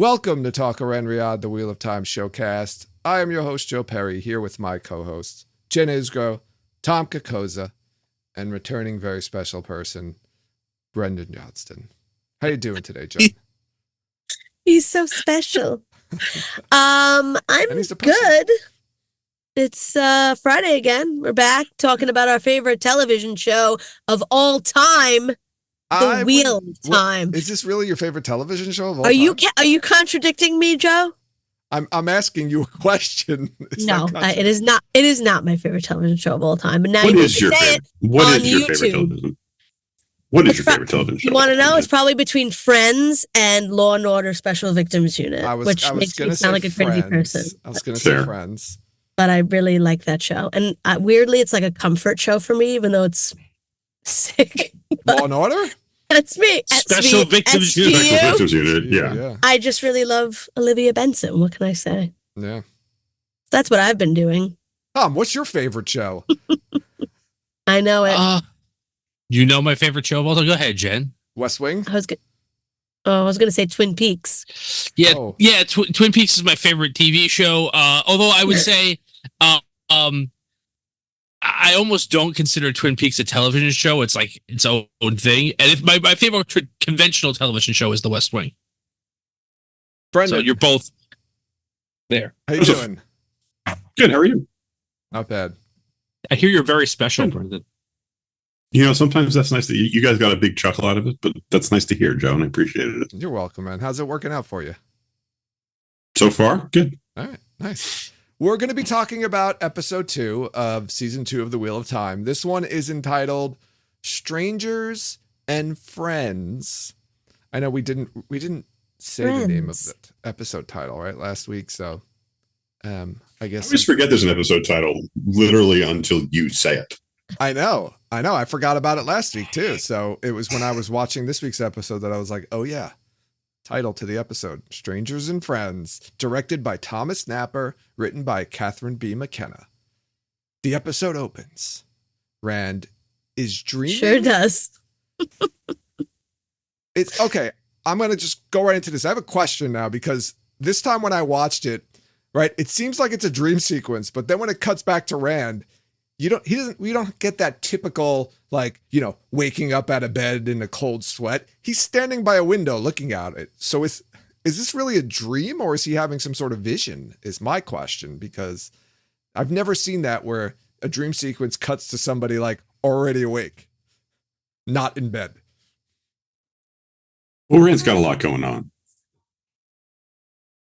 Welcome to Talk Around Riyadh, the Wheel of Time showcast. I am your host, Joe Perry, here with my co-hosts, Jen Isgro, Tom Kokoza, and returning very special person, Brendan Johnston. How you doing today, Jen? He's so special. I'm good. It's Friday again. We're back talking about our favorite television show of all time, The Wheel of Time. Is this really your favorite television show of all time? Are you contradicting me, Joe? I'm asking you a question. It is not. It is not my favorite television show of all time. But now What you is your favorite? What is your favorite television? What is your favorite television show? You want to know? It's probably between Friends and Law and Order Special Victims Unit, which makes me sound like a crazy person. I was going to say Friends, but I really like that show, and weirdly, it's like a comfort show for me, even though it's sick. Law and Order. That's me. Special Victims Unit. Special Victims Unit. Yeah. I just really love Olivia Benson. What can I say? Yeah. That's what I've been doing. Tom, what's your favorite show? I know it. You know my favorite show of all time? Go ahead, Jen. West Wing? I was going to say Twin Peaks. Yeah, Twin Peaks is my favorite TV show. Although I would say I almost don't consider Twin Peaks a television show. It's like its own thing. And if my favorite conventional television show is The West Wing. Brendan. So you're both there. How you doing? Good. How are you? Not bad. I hear you're very special, Brendan. You know, sometimes that's nice that you guys got a big chuckle out of it, but that's nice to hear, Joe, and I appreciated it. You're welcome, man. How's it working out for you? So far, good. All right, nice. We're going to be talking about episode 2 of season 2 of The Wheel of Time. This one is entitled Strangers and Friends. I know we didn't say the name of the episode title, right, last week, so I guess... I always forget there's an episode title literally until you say it. I know. I forgot about it last week, too. So it was when I was watching this week's episode that I was like, oh, yeah. Title to the episode, Strangers and Friends, directed by Thomas Napper, written by Catherine B. McKenna. The episode opens. Rand is dreaming. Sure does. It's okay. I'm going to just go right into this. I have a question now because this time when I watched it, right, it seems like it's a dream sequence, but then when it cuts back to Rand, we don't get that typical, like, you know, waking up out of bed in a cold sweat. He's standing by a window looking out it. So is this really a dream or is he having some sort of vision is my question, because I've never seen that where a dream sequence cuts to somebody like already awake, not in bed. Well, Rand's got a lot going on.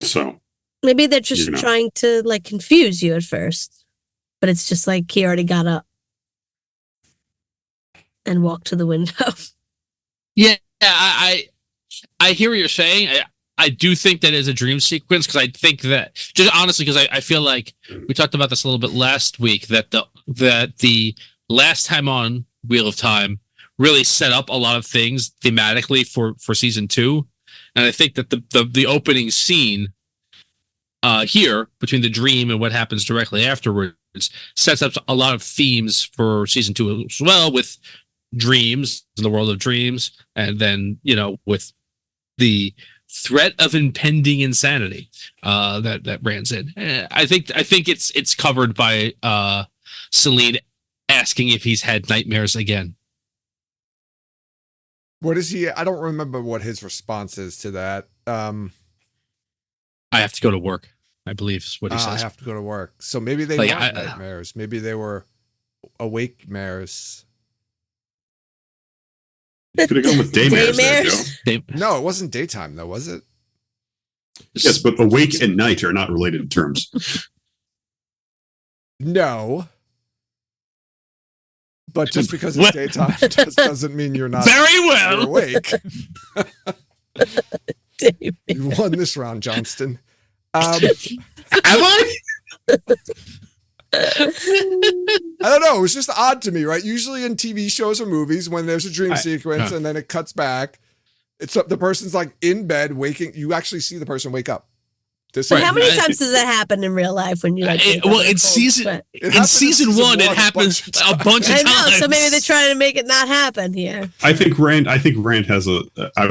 So. Maybe they're just trying to like confuse you at first. But it's just like he already got up and walked to the window. Yeah, I hear what you're saying. I do think that is a dream sequence because I think that, just honestly, because I feel like we talked about this a little bit last week, that the last time on Wheel of Time really set up a lot of things thematically for season 2. And I think that the opening scene here between the dream and what happens directly afterwards sets up a lot of themes for season 2 as well, with dreams in the world of dreams, and then, you know, with the threat of impending insanity that Rand's in. I think it's covered by Celine asking if he's had nightmares again. What is he? I don't remember what his response is to that. I have to go to work, I believe is what he says. I have to go to work. So maybe they weren't nightmares. Maybe they were awake mares. Could have gone with daymares. No, it wasn't daytime though, was it? Yes, but awake and night are not related terms. No. But just because it's daytime just doesn't mean you're not very well awake. You won this round, Johnston. Am I? I don't know. It was just odd to me, right? Usually in TV shows or movies, when there's a dream sequence and then it cuts back, it's the person's like in bed waking. You actually see the person wake up. How many times does that happen in real life when you like? In season 1, it happens a bunch of times. I know, so maybe they're trying to make it not happen here. I think Rand has I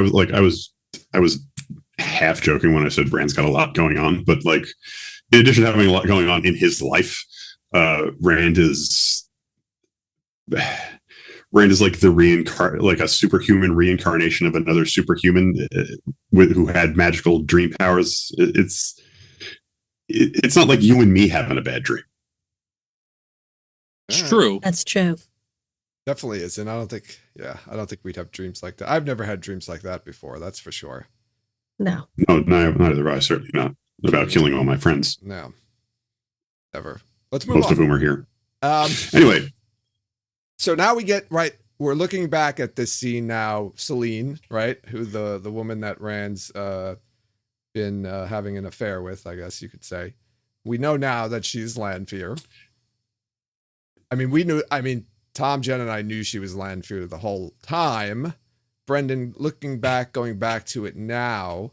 was half joking when I said Rand's got a lot going on, but like, in addition to having a lot going on in his life, Rand is like like a superhuman reincarnation of another superhuman who had magical dream powers. It's not like you and me having a bad dream. It's true. That's true. Definitely is. And I don't think we'd have dreams like that. I've never had dreams like that before. That's for sure. No. No, neither have I. Certainly not about killing all my friends. No. Never. Let's move on. Most of whom are here. Anyway. So now we're looking back at this scene now, Celine, right? Who the woman that Rand's been having an affair with, I guess you could say. We know now that she's Lanfear. Tom, Jen, and I knew she was Lanfear the whole time. Brendan, going back to it now,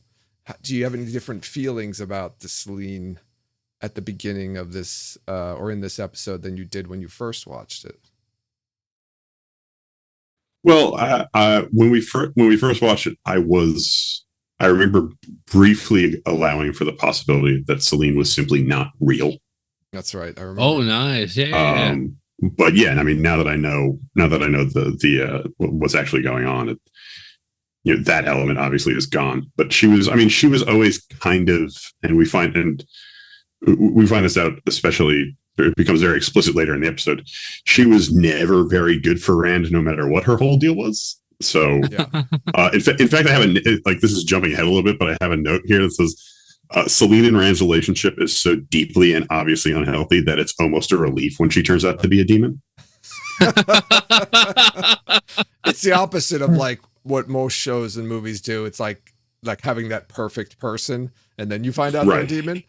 do you have any different feelings about the Celine at the beginning of this or in this episode than you did when you first watched it? Well, when we first watched it, I remember briefly allowing for the possibility that Celine was simply not real. That's right. I remember. Oh, nice. Yeah. But yeah, I mean, now that I know the what's actually going on, that element obviously is gone. But she was always kind of, and we find this out, especially it becomes very explicit later in the episode. She was never very good for Rand, no matter what her whole deal was. So, yeah. In fact, I have this is jumping ahead a little bit, but I have a note here that says Celine and Rand's relationship is so deeply and obviously unhealthy that it's almost a relief when she turns out to be a demon. It's the opposite of like what most shows and movies do. It's like having that perfect person, and then you find out they're a demon.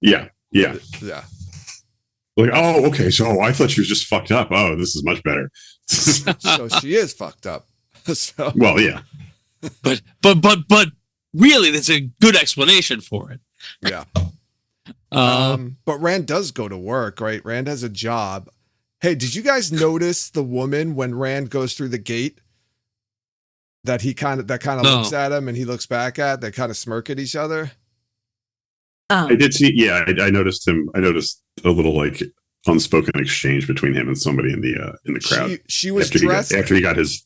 Yeah. Like, oh, okay. So I thought she was just fucked up. Oh, this is much better. So she is fucked up. So. Well, yeah. But really, there's a good explanation for it. Yeah. But Rand does go to work, right? Rand has a job. Hey, did you guys notice the woman when Rand goes through the gate that looks at him and he looks back at? They kind of smirk at each other. Oh. I did see. Yeah, I noticed him. I noticed a little like unspoken exchange between him and somebody in the crowd. She was dressed after he got his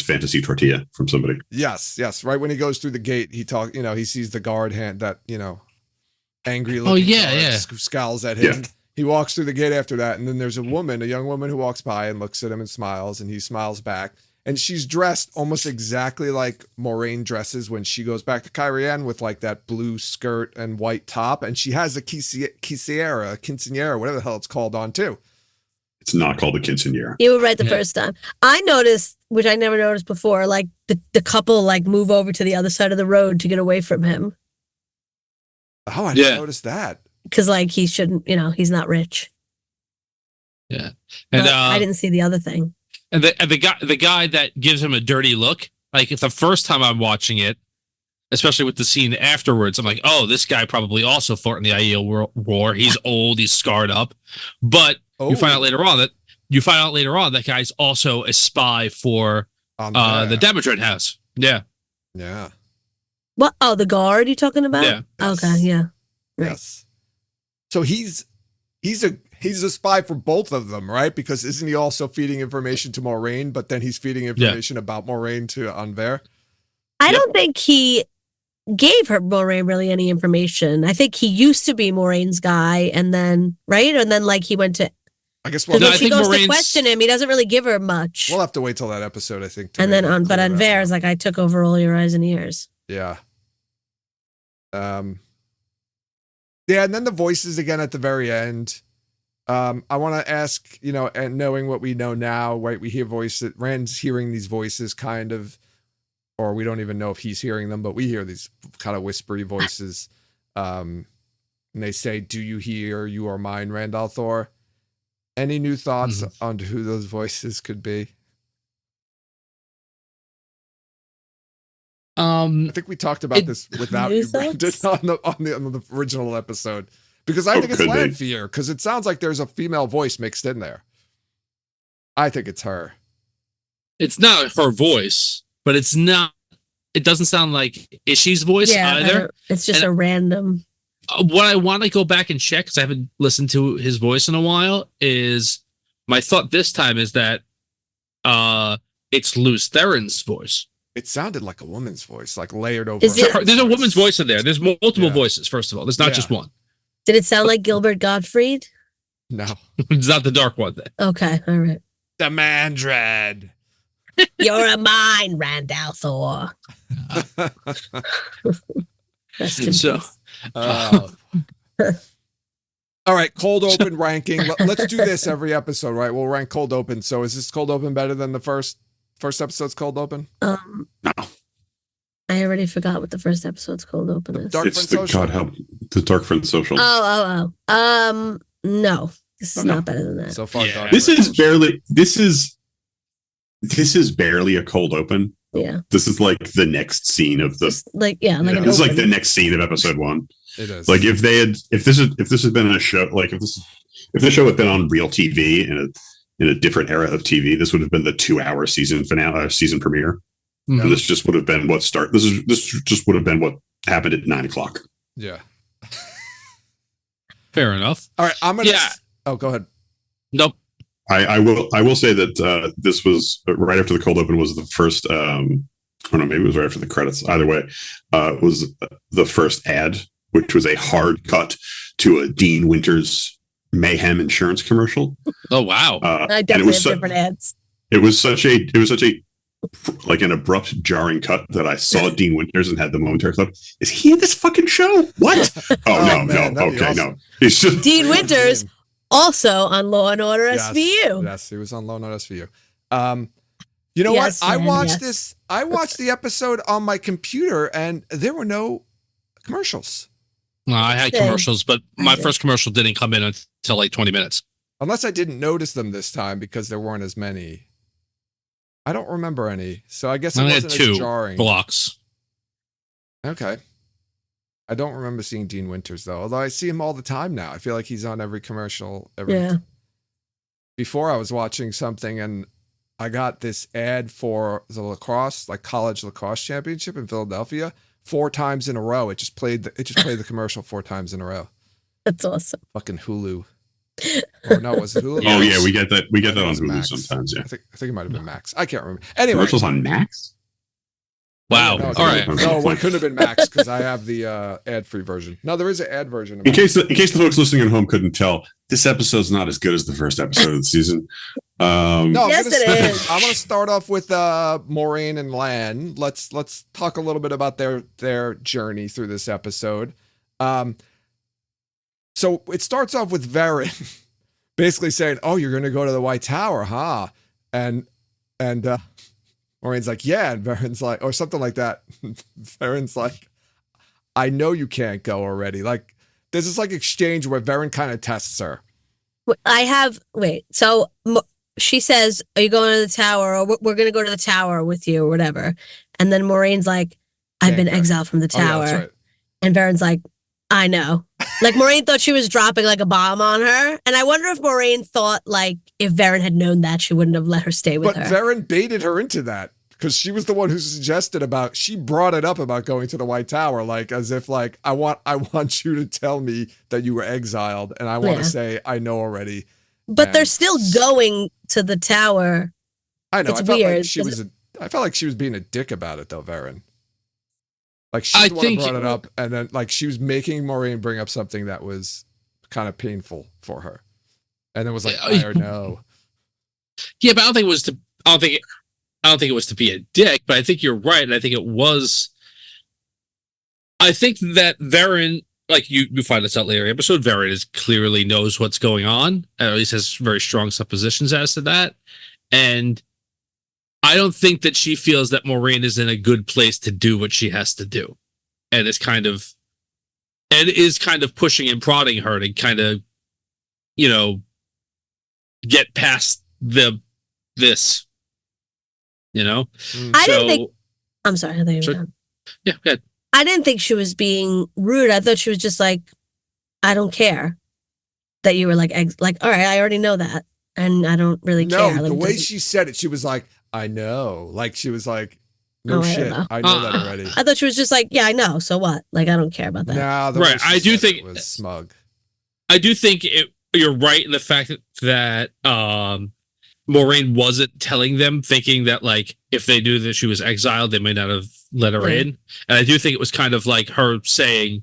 fantasy tortilla from somebody. Yes. Right when he goes through the gate, he sees the guard hand that angry looking. Oh yeah. Who scowls at him. Yeah. He walks through the gate after that, and then there's a young woman who walks by and looks at him and smiles, and he smiles back. And she's dressed almost exactly like Moraine dresses when she goes back to Kyrian with like that blue skirt and white top. And she has a quinceañera, whatever the hell it's called on too. It's not called a quinceañera. You were right the first time. I noticed, which I never noticed before, like the couple like move over to the other side of the road to get away from him. Oh, I didn't notice that. Because like he shouldn't, he's not rich. Yeah. And I didn't see the other thing. And the guy that gives him a dirty look, like the first time I'm watching it, especially with the scene afterwards, I'm like, oh, this guy probably also fought in the Aiel War. He's old, he's scarred up. But you find out later on that guy's also a spy for the Demodred house. Yeah. Yeah. What? Oh, the guard you're talking about? Yeah. Okay, yeah. Right. Yes. So he's a spy for both of them, right? Because isn't he also feeding information to Moraine, but then he's feeding information about Moraine to Anver? I don't think he gave Moraine really any information. I think he used to be Moraine's guy, and then, right? And then like he went to... I guess when she goes to question him, he doesn't really give her much. We'll have to wait till that episode, I think. And then Anver is like, I took over all your eyes and ears. Yeah. Yeah, and then the voices again at the very end. I want to ask, and knowing what we know now, right? We hear voices. Rand's hearing these voices kind of, or we don't even know if he's hearing them, but we hear these kind of whispery voices. And they say, "Do you hear? You are mine, Rand al'Thor." Any new thoughts on who those voices could be? I think we talked about this without you, Brendan, on the original episode. Because I think it's Lanfear, because it sounds like there's a female voice mixed in there. I think it's her. It's not her voice, but it's not it doesn't sound like Ishii's voice either. It's just a random. What I want to go back and check, because I haven't listened to his voice in a while, is my thought this time is that it's Luz Theron's voice. It sounded like a woman's voice, like layered over. There's a woman's voice in there. There's multiple voices, first of all. There's not just one. Did it sound like Gilbert Gottfried? No. It's not the dark one then. Okay, all right. The Mandred. You're a mine, Randall Thor. So, all right, cold open ranking. Let's do this every episode, right? We'll rank cold open. So is this cold open better than the first episode's cold open? No. I already forgot what the first episode's cold open is. It's the God help the Dark Friend Social. No, this is not better than that. So far, this is barely a cold open. Yeah, this is like the next scene of the this is like the next scene of episode 1. It is like if this had been a show, like if the show had been on real TV in a different era of TV, this would have been the 2-hour season finale, season premiere. Mm-hmm. And this just would have been this just would have been what happened at 9:00. Yeah. Fair enough. All right, I'm gonna. Yeah. Oh, go ahead. Nope. I will say that this was right after the cold open was the first. I don't know, maybe it was right after the credits. Either way, was the first ad, which was a hard cut to a Dean Winters Mayhem insurance commercial. Oh wow! I definitely have different ads. It was such a like an abrupt, jarring cut that I saw Dean Winters and had the momentary thought, is he in this fucking show? What? No, okay, awesome. No. He's just Dean Winters, also on Law and Order SVU. Yes, he was on Law and Order SVU. You know what? I watched this. I watched the episode on my computer, and there were no commercials. No, I had commercials, but my first commercial didn't come in until like 20 minutes. Unless I didn't notice them this time because there weren't as many. I don't remember any, so I guess it wasn't as jarring. Blocks. Okay. I don't remember seeing Dean Winters though, although I see him all the time now. I feel like he's on every commercial. Before I was watching something and I got this ad for the lacrosse, like college lacrosse championship in Philadelphia, 4 times in a row. It just played the commercial 4 times in a row. That's awesome. Fucking Hulu. Or no, was it Hulu? Oh yeah, we get that on Hulu Max. Sometimes. Yeah, I think it might have been Max. I can't remember. Anyway, commercials on Max. Wow. No, all right. No, it couldn't have been Max because I have the ad-free version. No, there is an ad version. In case the folks listening at home couldn't tell, this episode's not as good as the first episode of the season. No, yes, it is. I'm going to start off with Maureen and Lan. Let's talk a little bit about their journey through this episode. So it starts off with Varen basically saying, "Oh, you're going to go to the White Tower, huh?" And Maureen's like, "Yeah," and Varen's like, or something like that. Varen's like, "I know you can't go already." Like there's this like exchange where Varen kind of tests her. So she says, "Are you going to the tower?" Or we're going to go to the tower with you or whatever. And then Maureen's like, "I've been exiled from the tower." Yeah, that's right. And Varen's like, "I know." Like Maureen thought she was dropping like a bomb on her. And I wonder if Maureen thought like if Varen had known that, she wouldn't have let her stay with her. But Varen baited her into that because she was the one who suggested she brought it up about going to the White Tower, like as if like, I want you to tell me that you were exiled and I want to say, I know already. But they're still going to the tower. I know. It's I felt weird. I felt like she was being a dick about it though, Varen. Like she's the one who brought it up, and then like she was making Maureen bring up something that was kind of painful for her, and then was like, "I know." Yeah, but I don't think it was to be a dick. But I think you're right, and I think it was. I think that Varen, like you find this out later in the episode, Varen clearly knows what's going on, at least has very strong suppositions as to that, and I don't think that she feels that Maureen is in a good place to do what she has to do. And is kind of pushing and prodding her to kind of, get past this. I didn't think. I'm sorry. I thought you were done. Yeah, go ahead. I didn't think she was being rude. I thought she was just like, I don't care that you were like, all right, I already know that. And I don't really care. No, the way she said it, she was like, I know. Like she was like, No Oh, I don't shit. know. I know that already. I thought she was just like, yeah, I know. So what? Like, I don't care about that. Nah, the Right, way she I do said think- it was smug. I do think you're right in the fact that Moraine wasn't telling them, thinking that like if they knew that she was exiled, they may not have let her Yeah. in. And I do think it was kind of like her saying,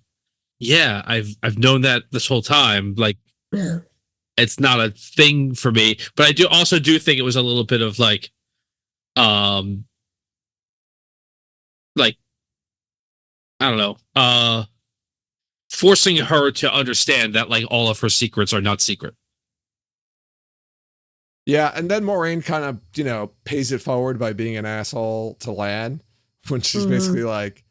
"Yeah, I've known that this whole time. Like Yeah. it's not a thing for me." But I do also think it was a little bit of like I don't know, forcing her to understand that like all of her secrets are not secret. Yeah, and then Moraine kind of, pays it forward by being an asshole to Lan when she's basically like,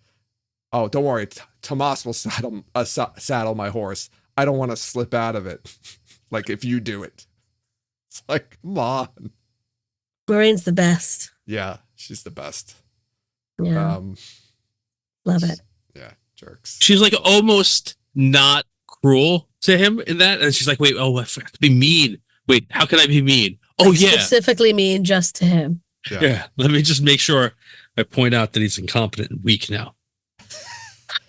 "Oh, don't worry, Tomas will saddle my horse. I don't want to slip out of it. Like if you do it." It's like, come on. Moraine's the best. Yeah, she's the best. Yeah. Love it. Yeah, jerks. She's like almost not cruel to him in that, and she's like, "Wait, oh, I forgot to be mean. Wait, how can I be mean? Oh Like, yeah, specifically mean just to him. yeah. Let me just make sure I point out that he's incompetent and weak now."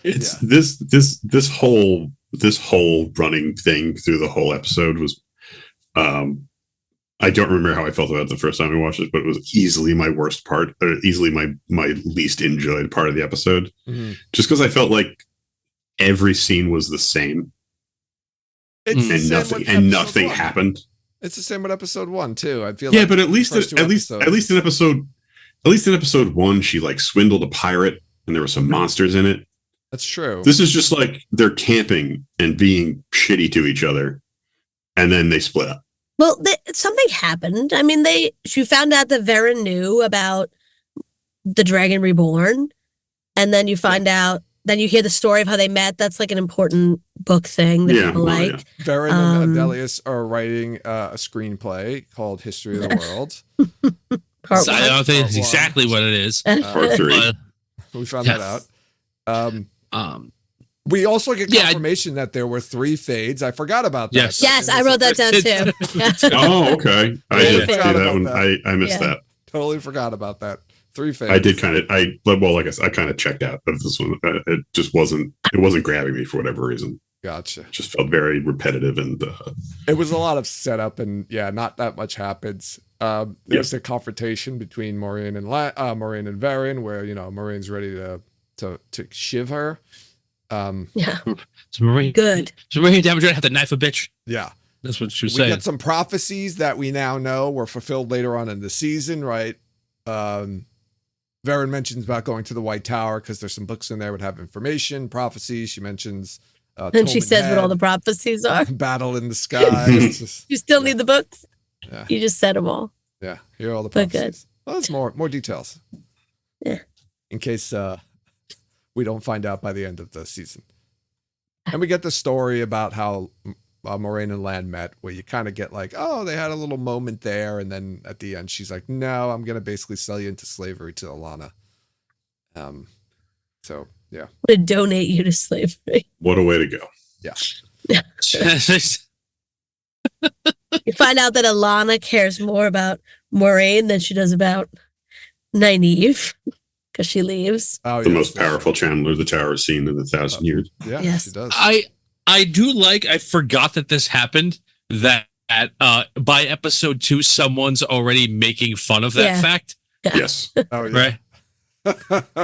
It's this whole running thing through the whole episode was I don't remember how I felt about it the first time I watched it, but it was easily my worst part, or easily my least enjoyed part of the episode. Mm-hmm. Just because I felt like every scene was the same. It's the and same nothing with and episode nothing 1. happened. It's the same with episode 1 too. I feel Yeah, like but at least first two in episode 1, she like swindled a pirate, and there were some monsters in it. that's true. This is just like they're camping and being shitty to each other, and then they split up. Well, something happened. I mean, she found out that Varen knew about the Dragon Reborn, and then you find out. Then you hear the story of how they met. That's like an important book thing that people like. Varen and Adelius are writing a screenplay called History of the World. So I don't think it's exactly what it is. Part 3. We found that out. We also get confirmation that there were 3 fades. I forgot about that. Yes, I wrote that down too. Oh, okay. I did see that one. I missed that. Totally forgot about that. 3 fades. I did kind of. Like I said, I kind of checked out of this one. It just wasn't. It wasn't grabbing me for whatever reason. Gotcha. It just felt very repetitive, and it was a lot of setup, and not that much happens. There's a confrontation between Moraine and Varen, where Moraine's ready to shiv her. So Moraine, good. So Moraine Damage have to knife a bitch. Yeah, that's what she was saying. We get some prophecies that we now know were fulfilled later on in the season, right? Varen mentions about going to the White Tower because there's some books in there that have information, prophecies. She mentions, and she says what all the prophecies are. Battle in the sky. You still need the books. Yeah. You just said them all. Yeah, here are all the prophecies. Well, there's more details. Yeah. In case we don't find out by the end of the season. And we get the story about how Moraine and Lan met, where you kind of get like, oh, they had a little moment there. And then at the end, she's like, no, I'm going to basically sell you into slavery to Alana. So, yeah. I'm going to donate you to slavery. What a way to go. Yeah. You find out that Alana cares more about Moraine than she does about Nynaeve because she leaves. Oh, the most powerful channeler the tower has seen in 1,000 years. Yeah, yes. she does. I do like. I forgot that this happened. That by episode 2, someone's already making fun of that fact. Yes. Oh, yeah. Right.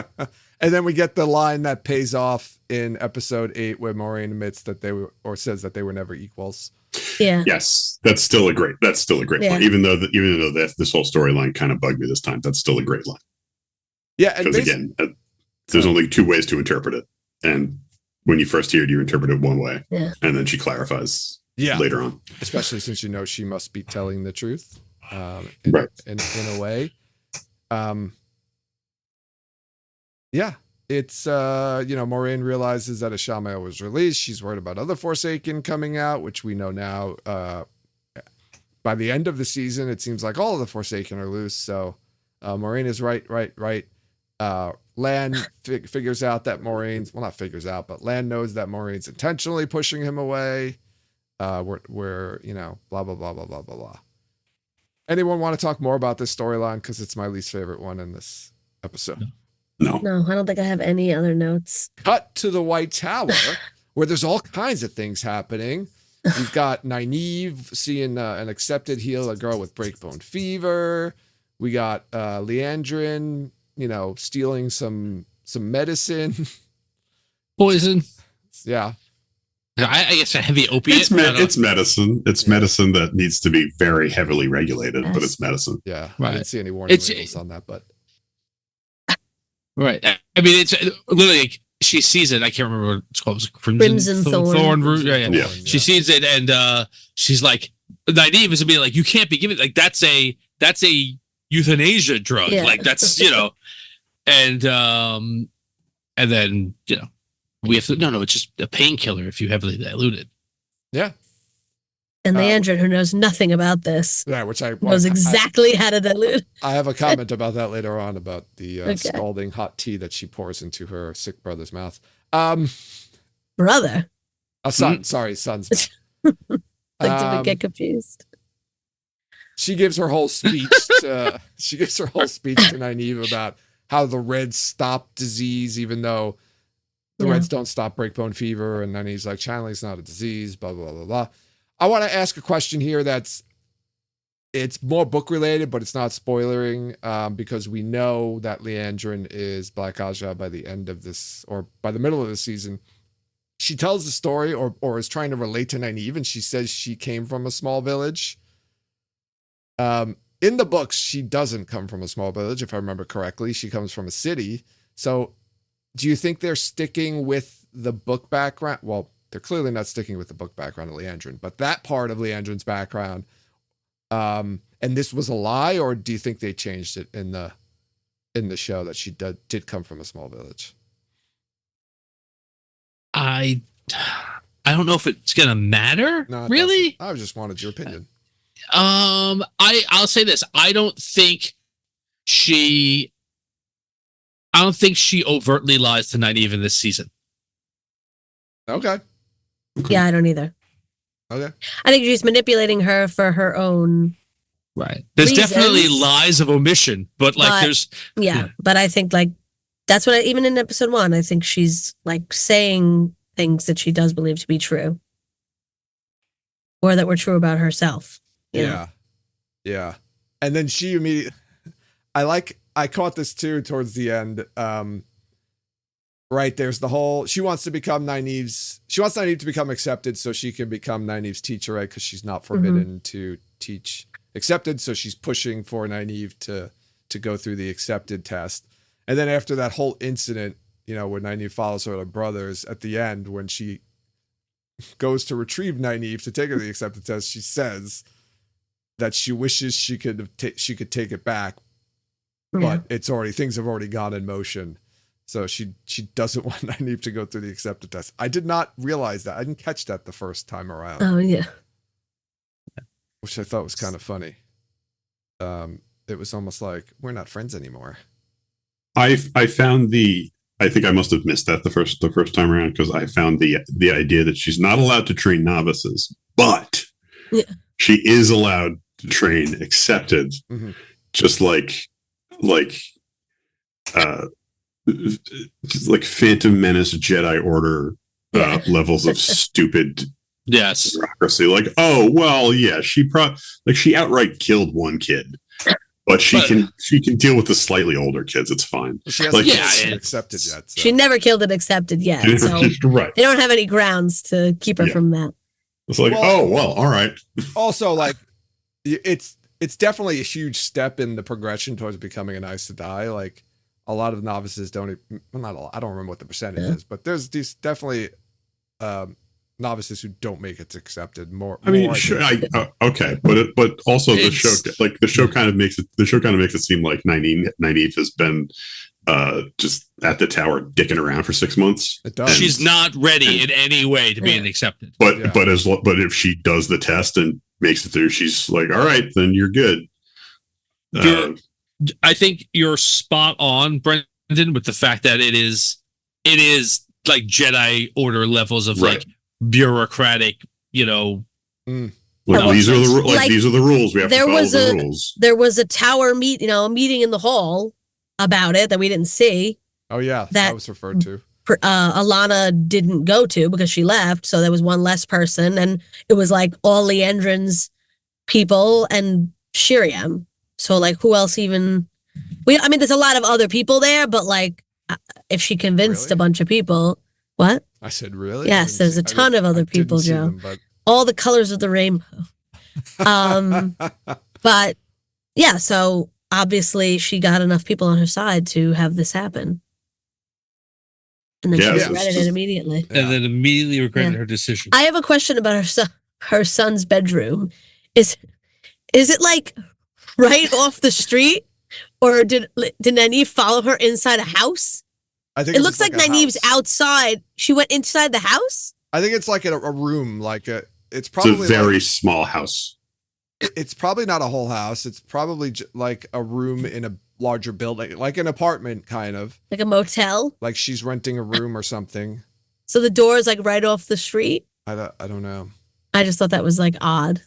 And then we get the line that pays off in episode 8, where Moraine admits that they were, or says that they were never equals. Yeah. Yes, that's still a great line. Even though this whole storyline kind of bugged me this time, that's still a great line. Yeah, because again, there's only 2 ways to interpret it, and when you first hear it, you interpret it one way, and then she clarifies later on. Especially since she must be telling the truth, right? In a way, it's Moraine realizes that Ishamael was released. She's worried about other Forsaken coming out, which we know now. By the end of the season, it seems like all of the Forsaken are loose. So Moraine is right. Lan figures out that Lan knows that Moraine's intentionally pushing him away. We're blah, blah, blah, blah, blah, blah, blah. Anyone want to talk more about this storyline? Because it's my least favorite one in this episode. No. No, I don't think I have any other notes. Cut to the White Tower, where there's all kinds of things happening. We've got Nynaeve seeing an accepted heal a girl with breakbone fever. We got Leandrin, stealing some medicine. Poison. Yeah. I guess a heavy opiate. It's medicine. It's medicine that needs to be very heavily regulated, but it's medicine. Yeah. Right. I didn't see any warning labels on that, but. Right. I mean, it's literally like she sees it. I can't remember what it's called. It was Crimson Thorn. Root. Yeah. She sees it and she's like, Nynaeve is being like, you can't be giving that's a euthanasia drug. Yeah. Like that's and then we have to no, it's just a painkiller if you heavily dilute it. Yeah. And Leandrin, who knows nothing about this, which I knows exactly how to dilute. I have a comment about that later on about the scalding hot tea that she pours into her sick brother's mouth. Brother. A son. Sorry, son's mouth. Did get confused? She gives her whole speech. To Nynaeve about how the Reds stop disease, even though the Reds don't stop breakbone fever. And then he's like, channeling's not a disease. Blah blah blah blah. I want to ask a question here it's more book related, but it's not spoilering because we know that Leandrin is Black Aja by the end of this, or by the middle of the season. She tells the story or is trying to relate to Nynaeve, and she says she came from a small village. In the books, she doesn't come from a small village, if I remember correctly. She comes from a city. So do you think they're sticking with the book background? Well, they're clearly not sticking with the book background of Leandrin, but that part of Leandrin's background, and this was a lie, or do you think they changed it in the show that she did come from a small village? I don't know if it's gonna matter. No, really. I just wanted your opinion. I'll say this. I don't think she overtly lies to Nynaeve in this season. Okay. Yeah, I don't either. Okay. I think she's manipulating her for her own. Right. There's reasons. definitely lies of omission, but there's. Yeah, but I think that's what even in episode 1, I think she's saying things that she does believe to be true, or that were true about herself. Yeah. Yeah. And then she immediately, I caught this too towards the end. Right. There's the whole, she wants Nynaeve to become accepted so she can become Nynaeve's teacher, right? Because she's not forbidden to teach accepted. So she's pushing for Nynaeve to go through the accepted test. And then after that whole incident, when Nynaeve follows her brothers at the end, when she goes to retrieve Nynaeve to take her to the accepted test, she says that she wishes she could take it back, but things have already gone in motion. So she doesn't want Nynaeve to go through the accepted test. I did not realize that. I didn't catch that the first time around. Oh yeah. Which I thought was kind of funny. It was almost like we're not friends anymore. I found I think I must have missed that the first time around, because I found the idea that she's not allowed to train novices, but she is allowed to train accepted, just like Phantom Menace Jedi Order levels of stupid bureaucracy. She outright killed one kid, but she can deal with the slightly older kids. It's fine. She hasn't accepted yet. So. She never killed an accepted yet, so right. They don't have any grounds to keep her from that. It's all right. Also, it's definitely a huge step in the progression towards becoming an Aes Sedai. Like, a lot of novices don't. Well, not a lot. I don't remember what the percentage is, but there's these definitely novices who don't make it to accepted. Okay, but also the show kind of makes it seem like Nynaeve has been just at the tower dicking around for 6 months. It does. She's not ready in any way to be an accepted. But if she does the test and makes it through, she's like, all right, then you're good. I think you're spot on, Brendan, with the fact that it is like Jedi Order levels of bureaucratic, these are the rules. We have to follow the rules. There was a tower meeting in the hall about it that we didn't see, Oh yeah, that was referred to. Alana didn't go to because she left, so there was one less person, and it was like all Leandrin's people and Shiriam. So like, who else even? I mean, there's a lot of other people there, but like, if she convinced a bunch of people, what? I said, really? Yes, there's a ton of other people, Joe. Them, but... All the colors of the rainbow. But yeah, so obviously she got enough people on her side to have this happen. And then she regretted it immediately. And then immediately regretted her decision. I have a question about her son's bedroom. Is it like right off the street? Or did Nynaeve follow her inside a house? I think it looks like Nynaeve's outside. She went inside the house? I think it's like a room, it's probably a very small house. It's probably not a whole house. It's probably like a room in a larger building, like an apartment, kind of. Like a motel? Like she's renting a room or something. So the door is like right off the street? I don't know. I just thought that was like odd.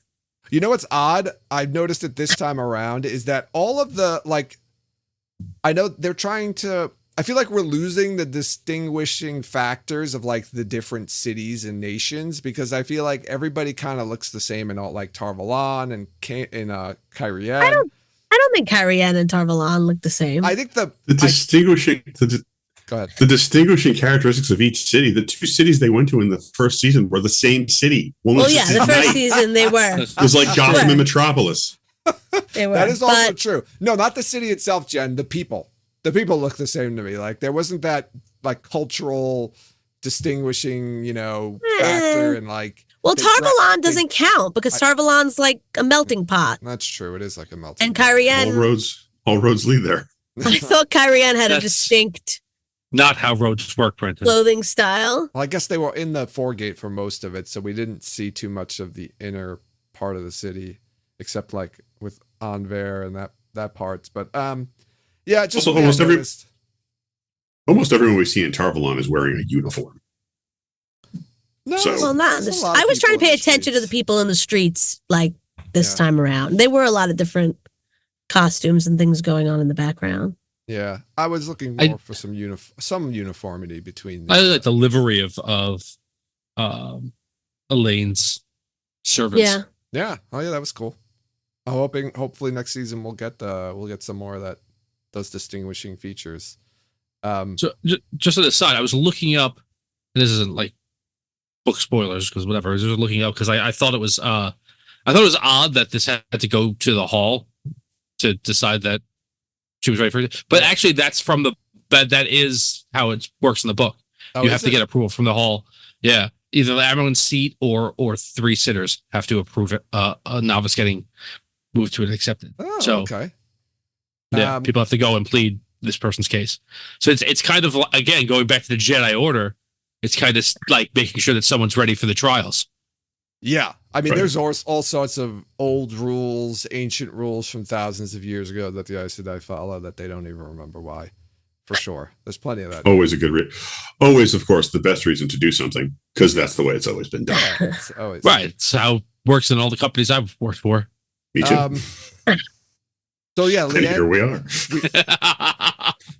You know what's odd? I've noticed it this time around is that all of the, like, I know they're trying to, I feel like we're losing the distinguishing factors of like the different cities and nations, because I feel like everybody kind of looks the same in all, like Tar-Valon and Cairhien. I don't think Cairhien and Tar-Valon look the same. I think the distinguishing go ahead. The distinguishing characteristics of each city. The two cities they went to in the first season were the same city. The first season they were. It was like Gotham and Metropolis. They were. That is also true. No, not the city itself, Jen. The people. The people look the same to me. Like there wasn't that like cultural distinguishing, factor and like. Well, Tar-Valon doesn't count because Tar-Valon's like a melting pot. That's true. It is like a melting pot. And Cairhien. All roads lead there. I thought Cairhien had a distinct. Not how roads work, Brenton. Clothing style. Well, I guess they were in the foregate for most of it, so we didn't see too much of the inner part of the city, except like with Anver and that part. But yeah, just also, almost everyone we see in Tar-Valon is wearing a uniform. No, well, not. I was trying to pay attention to the people in the streets, like this time around. There were a lot of different costumes and things going on in the background. Yeah, I was looking more for some uniformity between. I like the livery of Elaine's servants. Yeah. Oh yeah, that was cool. I'm hopefully next season we'll get some more of those distinguishing features. So just an aside, I was looking up, and this isn't like book spoilers because whatever. I was just looking up because I thought it was odd that this had to go to the hall to decide that she was ready for it. But actually, that's that is how it works in the book. You have to get approval from the hall. Yeah, either the Admiral's seat or 3 sitters have to approve it. A novice getting moved to and accepted. Oh, so okay. Yeah, people have to go and plead this person's case. So it's kind of, again, going back to the Jedi Order. It's kind of like making sure that someone's ready for the trials. Yeah. I mean, there's all sorts of old rules, ancient rules from thousands of years ago that the Aes Sedai follow that they don't even remember why. For sure. There's plenty of that. Always always, of course, the best reason to do something, because that's the way it's always been done. Right. It's how it works in all the companies I've worked for. Me too. So yeah, and here we are.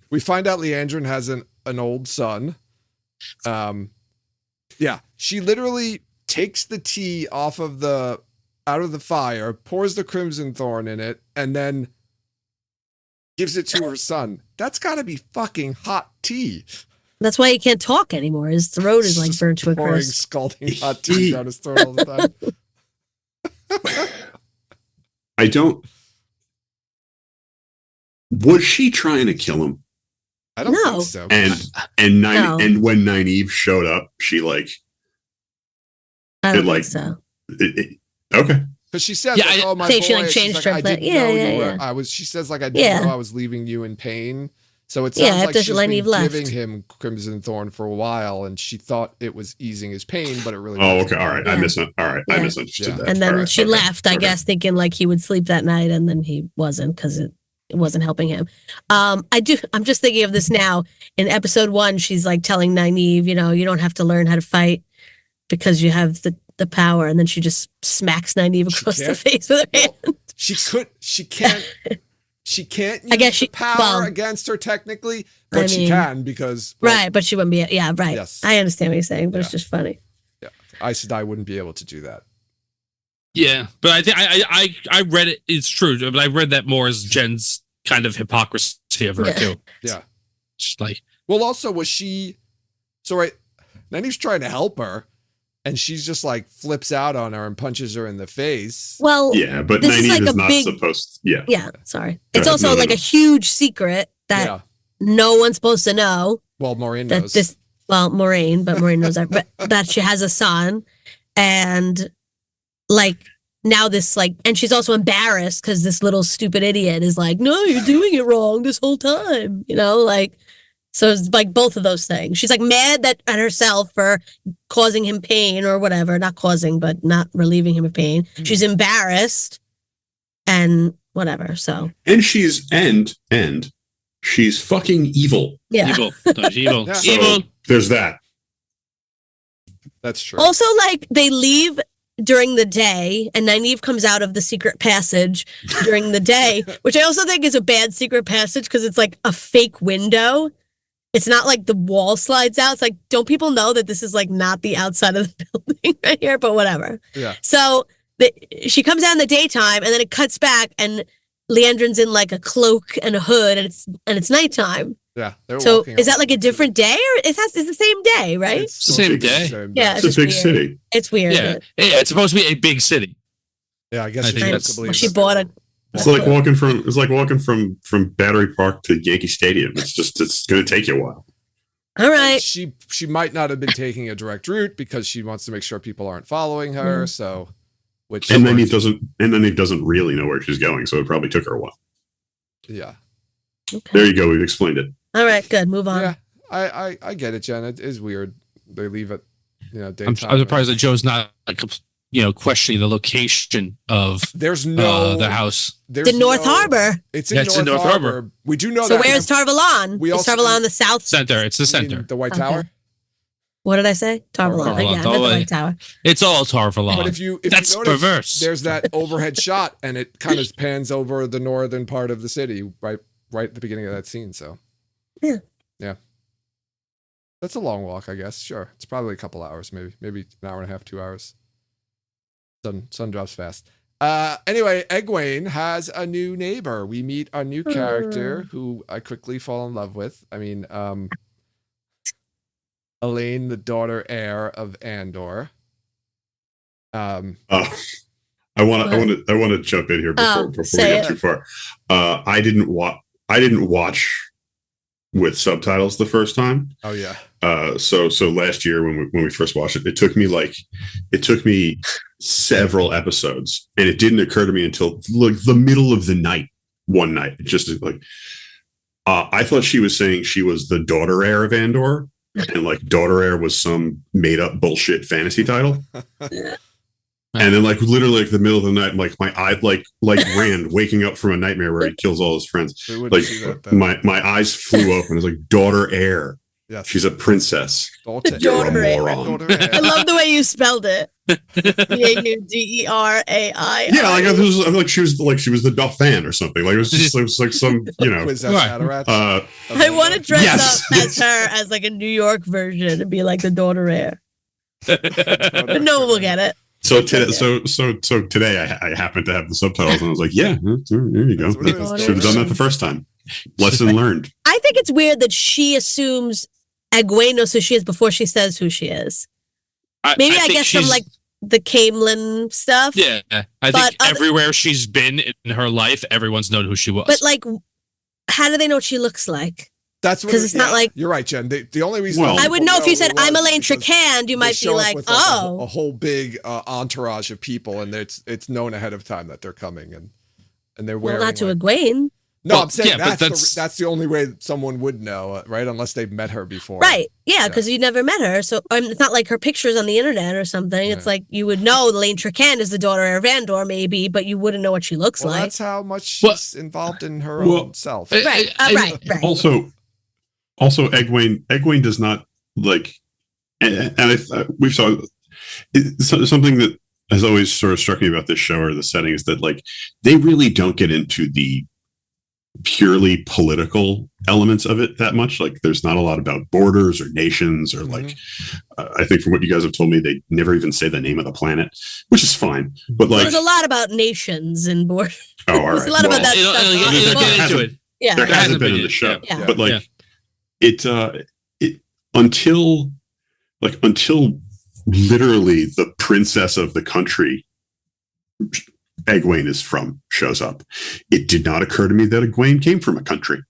We find out Liandrin has an old son. Yeah, she literally takes the tea out of the fire, pours the crimson thorn in it, and then gives it to her son. That's got to be fucking hot tea. That's why he can't talk anymore. His throat is like burnt to a crisp. Scalding hot tea down his throat all the time. Was she trying to kill him? I don't think so. And when Nynaeve showed up, she like. I don't think so. Okay. Because she says, "Oh my boy," she like changed her plan. She says, "Like I didn't know I was leaving you in pain." So it sounds like she's been giving him Crimson Thorn for a while, and she thought it was easing his pain, but it really. Oh, okay. All right. I misunderstood that. And then she left, I guess, thinking like he would sleep that night, and then he wasn't because it wasn't helping him. I'm just thinking of this now. In episode 1, she's like telling Nynaeve, you don't have to learn how to fight because you have the power, and then she just smacks Nynaeve across the face with her hand. She can't. she can't use I guess the power against her technically, but she can because right, but she wouldn't be. Yeah, right. Yes. I understand what you're saying, but it's just funny. Yeah, Aes Sedai wouldn't be able to do that. Yeah, but I think I read it. It's true, but I read that more as Jen's kind of hypocrisy of her too. Yeah, just like well, also was she? So right, Nynaeve's trying to help her, and she's just like flips out on her and punches her in the face. Well, yeah, but this is Nynaeve like is a not big, supposed. Yeah, yeah. Sorry, Go it's ahead. also No, like no. a huge secret that no one's supposed to know. Well, Maureen that knows. this. Well, Maureen, but Maureen knows that, but that she has a son, and like. Now this like, and she's also embarrassed because this little stupid idiot is like, no, you're doing it wrong this whole time, like, so it's like both of those things. She's like mad at herself for causing him pain or whatever, not causing, but not relieving him of pain. She's embarrassed and whatever. So, and she's she's fucking evil. yeah. evil. No, she's evil. Yeah. So Evil. there's that. That's true. Also, like they leave during the day, and Nynaeve comes out of the secret passage during the day, which I also think is a bad secret passage because it's like a fake window. It's not like the wall slides out. It's like, don't people know that this is like not the outside of the building right here? But whatever. Yeah. So she comes out in the daytime, and then it cuts back, and Leandrin's in like a cloak and a hood, and it's nighttime. Yeah. So is that like a different day, or it's the same day, right? It's Same day. Yeah, It's a just big weird. city. It's weird. Yeah. but- Yeah, it's supposed to be a big city. Yeah, I guess I you're think supposed to that's- believe she that. bought a. It's like walking from Battery Park to Yankee Stadium. It's going to take you a while. All right. She might not have been taking a direct route because she wants to make sure people aren't following her. So, which And Nynaeve doesn't really know where she's going, so it probably took her a while. Yeah. Okay. There you go. We've explained it. All right. Good. Move on. Yeah. I get it, Jen. It is weird. They leave it, daytime. I'm surprised that Joe's not like questioning the location of There's no the house. There's The North no- Harbor. It's in North Harbor. We do know So that. where's Tarvalon? We Is also- Tarvalon the south? Center. It's the You mean center. the White Okay. Tower. What did I say? Tarvalon. Tarvalon. Yeah, I meant the Totally. White Tower. It's all Tarvalon. But if you That's notice, perverse. there's that overhead shot, and it kind of pans over the northern part of the city, right at the beginning of that scene. So, Yeah. That's a long walk, I guess. Sure, it's probably a couple hours, maybe an hour and a half, 2 hours. Sun drops fast. Anyway, Egwene has a new neighbor. We meet a new character who I quickly fall in love with. I mean, Elaine, the daughter heir of Andor. I want to jump in here before we get too far. I didn't watch with subtitles the first time. Oh yeah. So last year when we first watched it, it took me several episodes, and it didn't occur to me until like the middle of the night one night. It just like I thought she was saying she was the daughter heir of Andor, and like daughter heir was some made up bullshit fantasy title. And then, like, literally, like the middle of the night, like my eye, like Rand waking up from a nightmare where he kills all his friends. We wouldn't Like see that, though. my eyes flew open. It's like daughter heir. Yes. She's a princess. Daughter. You're a Daughter heir. moron. Daughter heir. I love the way you spelled it. Dauderai. Yeah, I'm like she was the Dauphin or something. Like it was like some Kwisatz Haderach. I want to dress Yes. up as her as like a New York version and be like the daughter heir. But no one will get it. So today I happened to have the subtitles, and I was like, yeah, there you go. That's what it is. Should have done that the first time. Lesson learned. I think it's weird that she assumes Egwene knows who she is before she says who she is. Maybe I guess from she's- like the Camelin stuff. Yeah, I But think everywhere she's been in her life, everyone's known who she was. But like, how do they know what she looks like? That's what 'Cause it's not like- you're right, Jen. The only reason Well- I would know if you said who it I'm was Elaine because Tricand, you they might be show up like, with, oh, a whole big entourage of people, and it's known ahead of time that they're coming, and they're well, wearing. not to like- Egwene, no, Well, I'm saying yeah, but that's the only way someone would know, right? Unless they've met her before, right? Yeah, because you never met her, so it's not like her pictures on the internet or something. It's Yeah. like you would know Elaine Tricand is the daughter of Andor, maybe, but you wouldn't know what she looks Well, like. that's how much she's Well- involved in her Well, own self. Right, right. Also, Egwene does not like, and we've saw something that has always sort of struck me about this show or the setting is that like they really don't get into the purely political elements of it that much. Like there's not a lot about borders or nations or like I think from what you guys have told me, they never even say the name of the planet, which is fine. But like there's a lot about nations and borders. Oh, all right. There's a lot about that stuff. Get into it. Yeah, there hasn't been in the show, yeah. but like it until literally the princess of the country Egwene is from shows up. It did not occur to me that Egwene came from a country.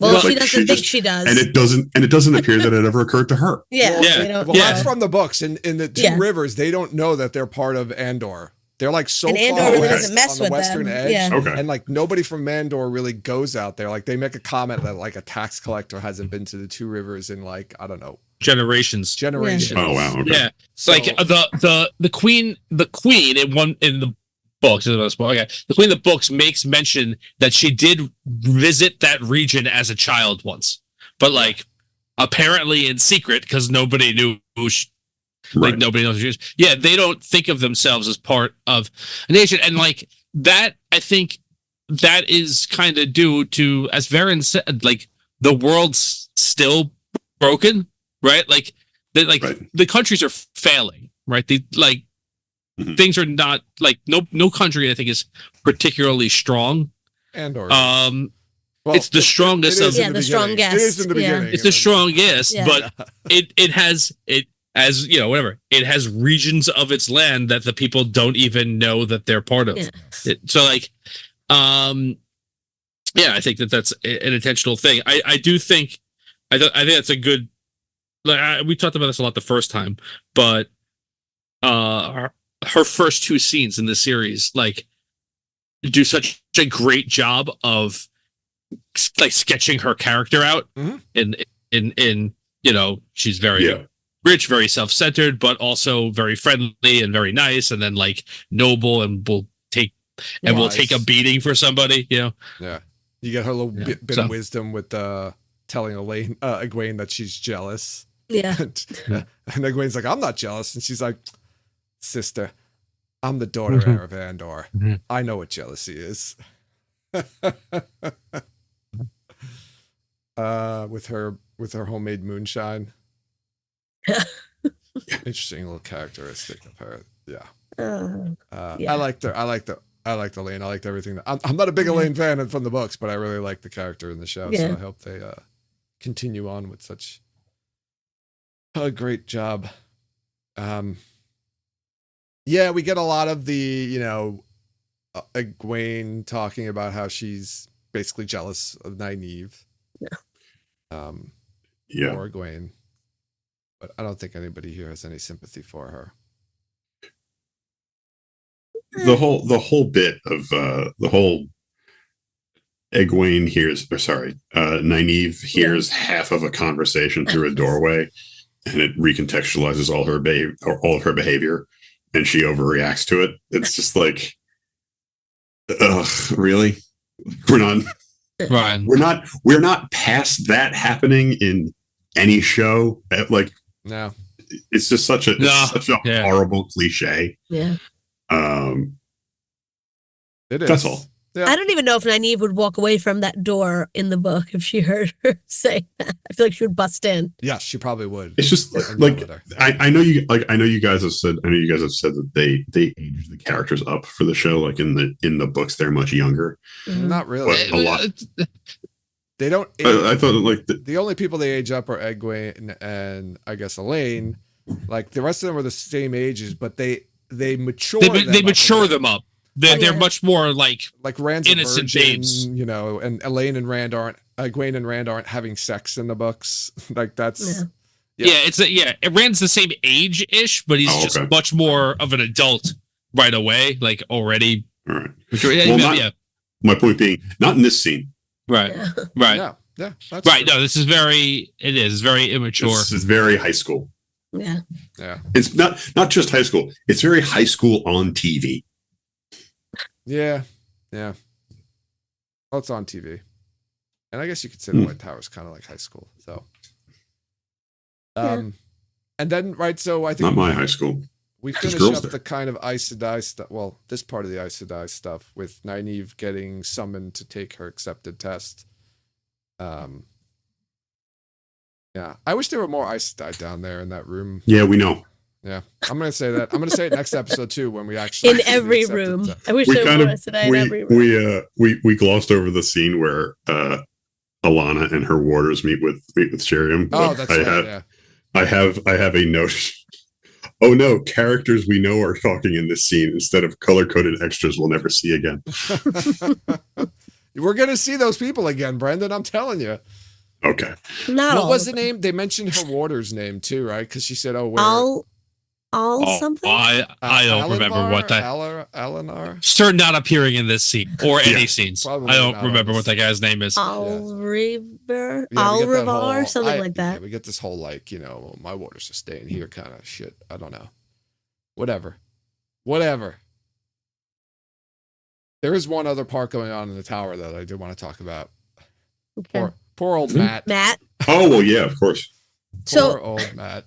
Well, Like, she doesn't think she does, and it doesn't appear that it ever occurred to her. Well, that's from the books. In the Two Rivers, they don't know that they're part of Andor. They're like so and far Andor really west doesn't mess on the with western them. edge, Yeah. and like nobody from Mandor really goes out there. Like they make a comment that like a tax collector hasn't been to the Two Rivers in like I don't know generations. Oh wow. Okay. Yeah, so, like the queen in the books. Okay, the queen in the books makes mention that she did visit that region as a child once, but like apparently in secret because nobody knew who she. Like nobody knows who she is. Yeah, they don't think of themselves as part of a nation, and like that, I think that is kind of due to, as Varen said, like the world's still broken, right? Like the countries are failing, right? Things are not like no country I think is particularly strong. Andor. Well, it's the strongest of the strongest. It is in the beginning. It's the strongest, but it has as you know, whatever. It has regions of its land that the people don't even know that they're part of. So like, I think that's an intentional thing. I do think, I think that's a good. Like we talked about this a lot the first time, but her first two scenes in the series like do such a great job of like sketching her character out. In you know, she's very rich, very self-centered, but also very friendly and very nice, and then like noble and will take a beating for somebody, you know. Yeah, you get her little bit of wisdom with telling Egwene that she's jealous. Yeah, and Egwene's like, I'm not jealous, and she's like, sister, I'm the daughter of Andor. I know what jealousy is. With her homemade moonshine. Interesting little characteristic of her. I liked her. I liked Elaine. I liked everything. I'm not a big Elaine fan from the books, but I really like the character in the show. So I hope they continue on with such a great job. We get a lot of the Egwene talking about how she's basically jealous of Nynaeve. Or Egwene. But I don't think anybody here has any sympathy for her. The whole bit of the whole Egwene hears, Nynaeve hears half of a conversation through a doorway, and it recontextualizes all of her behavior, and she overreacts to it. It's just like, ugh, really? We're not past that happening in any show. Like, no, it's just such a horrible cliche. Yeah. It is. That's all. Yeah. I don't even know if Nynaeve would walk away from that door in the book if she heard her say that. I feel like she would bust in. Yeah, she probably would. It's just like I know you guys have said that they age the characters up for the show. Like in the books, they're much younger. Not really. But a lot. They don't. I thought like the only people they age up are Egwene and I guess Elaine. Like the rest of them are the same ages, but they mature. They mature them up. They're much more like Rand's innocent babes, and Elaine and Egwene and Rand aren't having sex in the books. Like that's Rand's the same age-ish, but he's just much more of an adult right away, like already. All right. My point being, not in this scene. Right. Right. Yeah. That's right. True. No, this is very immature. This is very high school. Yeah. Yeah. It's not just high school. It's very high school on TV. Yeah. Well, it's on TV. And I guess you could say the White Tower is kind of like high school. So, and then, right. So I think not my high school. we Because finish girls up there. the kind of Aes Sedai stuff. Well, this part of the Aes Sedai stuff with Nynaeve getting summoned to take her accepted test. Yeah, I wish there were more Aes Sedai down there in that room. Yeah, we know. Yeah, I'm gonna say that. I'm gonna say it next episode too when we actually In see the every accepted room. test. I wish We there kind was of today in every room. we glossed over the scene where Alana and her warders meet with Sheriam. Oh, that's right. Yeah. I have a note. Oh no, characters we know are talking in this scene instead of color-coded extras we'll never see again. We're gonna see those people again, Brendan. I'm telling you. Okay. Not What all was of the them. name? They mentioned her warder's name too, right? Because she said, "Oh, where?" All something? I don't remember what that. Alinar. Sir not appearing in this scene or any scenes. Probably I don't not remember on what this. that guy's name is. Alriver? Yeah, we get that Alrivar? whole- Something like that. Yeah, we get this whole like, my warders are staying here kind of shit. I don't know. Whatever. There is one other part going on in the tower that I do want to talk about. Okay. Poor old Matt. Matt. Oh well, yeah, of course. So Poor old Matt.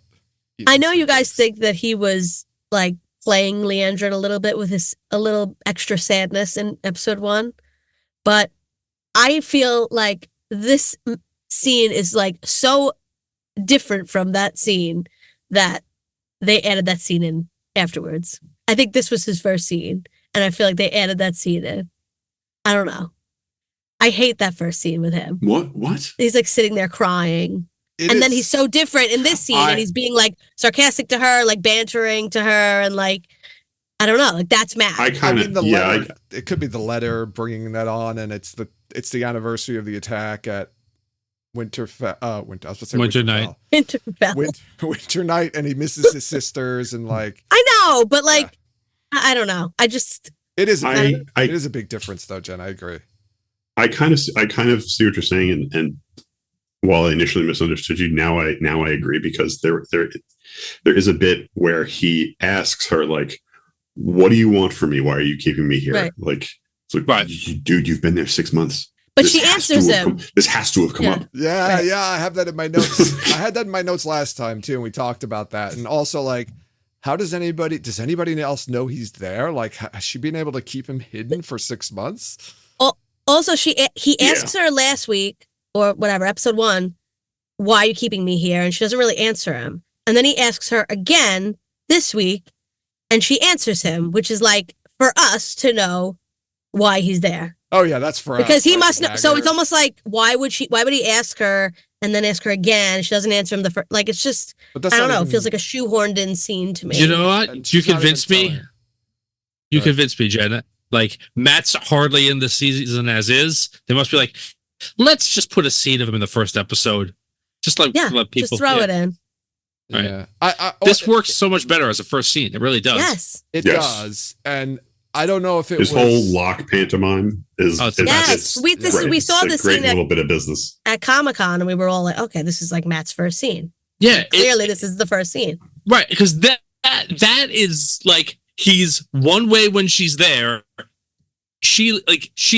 I know you guys think that he was like playing Leandrin a little bit with a little extra sadness in episode 1, but I feel like this scene is like so different from that scene that they added that scene in afterwards. I think this was his first scene, and I feel like they added that scene in. I don't know. I hate that first scene with him. What? He's like sitting there crying. Then he's so different in this scene, and he's being like sarcastic to her, like bantering to her, and like, I don't know, like that's Matt. Letter, it could be the letter bringing that on, and it's the anniversary of the attack at Winter Night. Winter Night, and he misses his sisters, and like I know, but like, I don't know. It is a big difference, though, Jen. I agree. I kind of see what you're saying, and while I initially misunderstood you, now I agree, because there is a bit where he asks her like, "What do you want from me? Why are you keeping me here?" Right. Like, right, dude, you've been there 6 months. But she answers him. This has to have come up. Yeah, yeah, I have that in my notes. I had that in my notes last time too, and we talked about that. And also, like, does anybody else know he's there? Like, has she been able to keep him hidden for 6 months? Also, he asks her last week or whatever, episode 1, why are you keeping me here? And she doesn't really answer him. And then he asks her again this week, and she answers him, which is like for us to know why he's there. Oh yeah, that's for because us, he right? must know. So it's almost like why would he ask her and then ask her again? She doesn't answer him the first. Like, it's just, I don't know. It feels like a shoehorned in scene to me. You know what? You convinced me. You convinced me, Jenna. Like, Matt's hardly in the season as is. They must be like, let's just put a scene of him in the first episode. Just like let people just throw it in. Right. Yeah. This works so much better as a first scene. It really does. Yes. It does. And I don't know if it this was... whole lock pantomime is we saw this great scene little bit of business at Comic-Con, and we were all like, okay, this is like Matt's first scene. Yeah. Clearly this is the first scene. Right. Because that is like, he's one way when she's there. She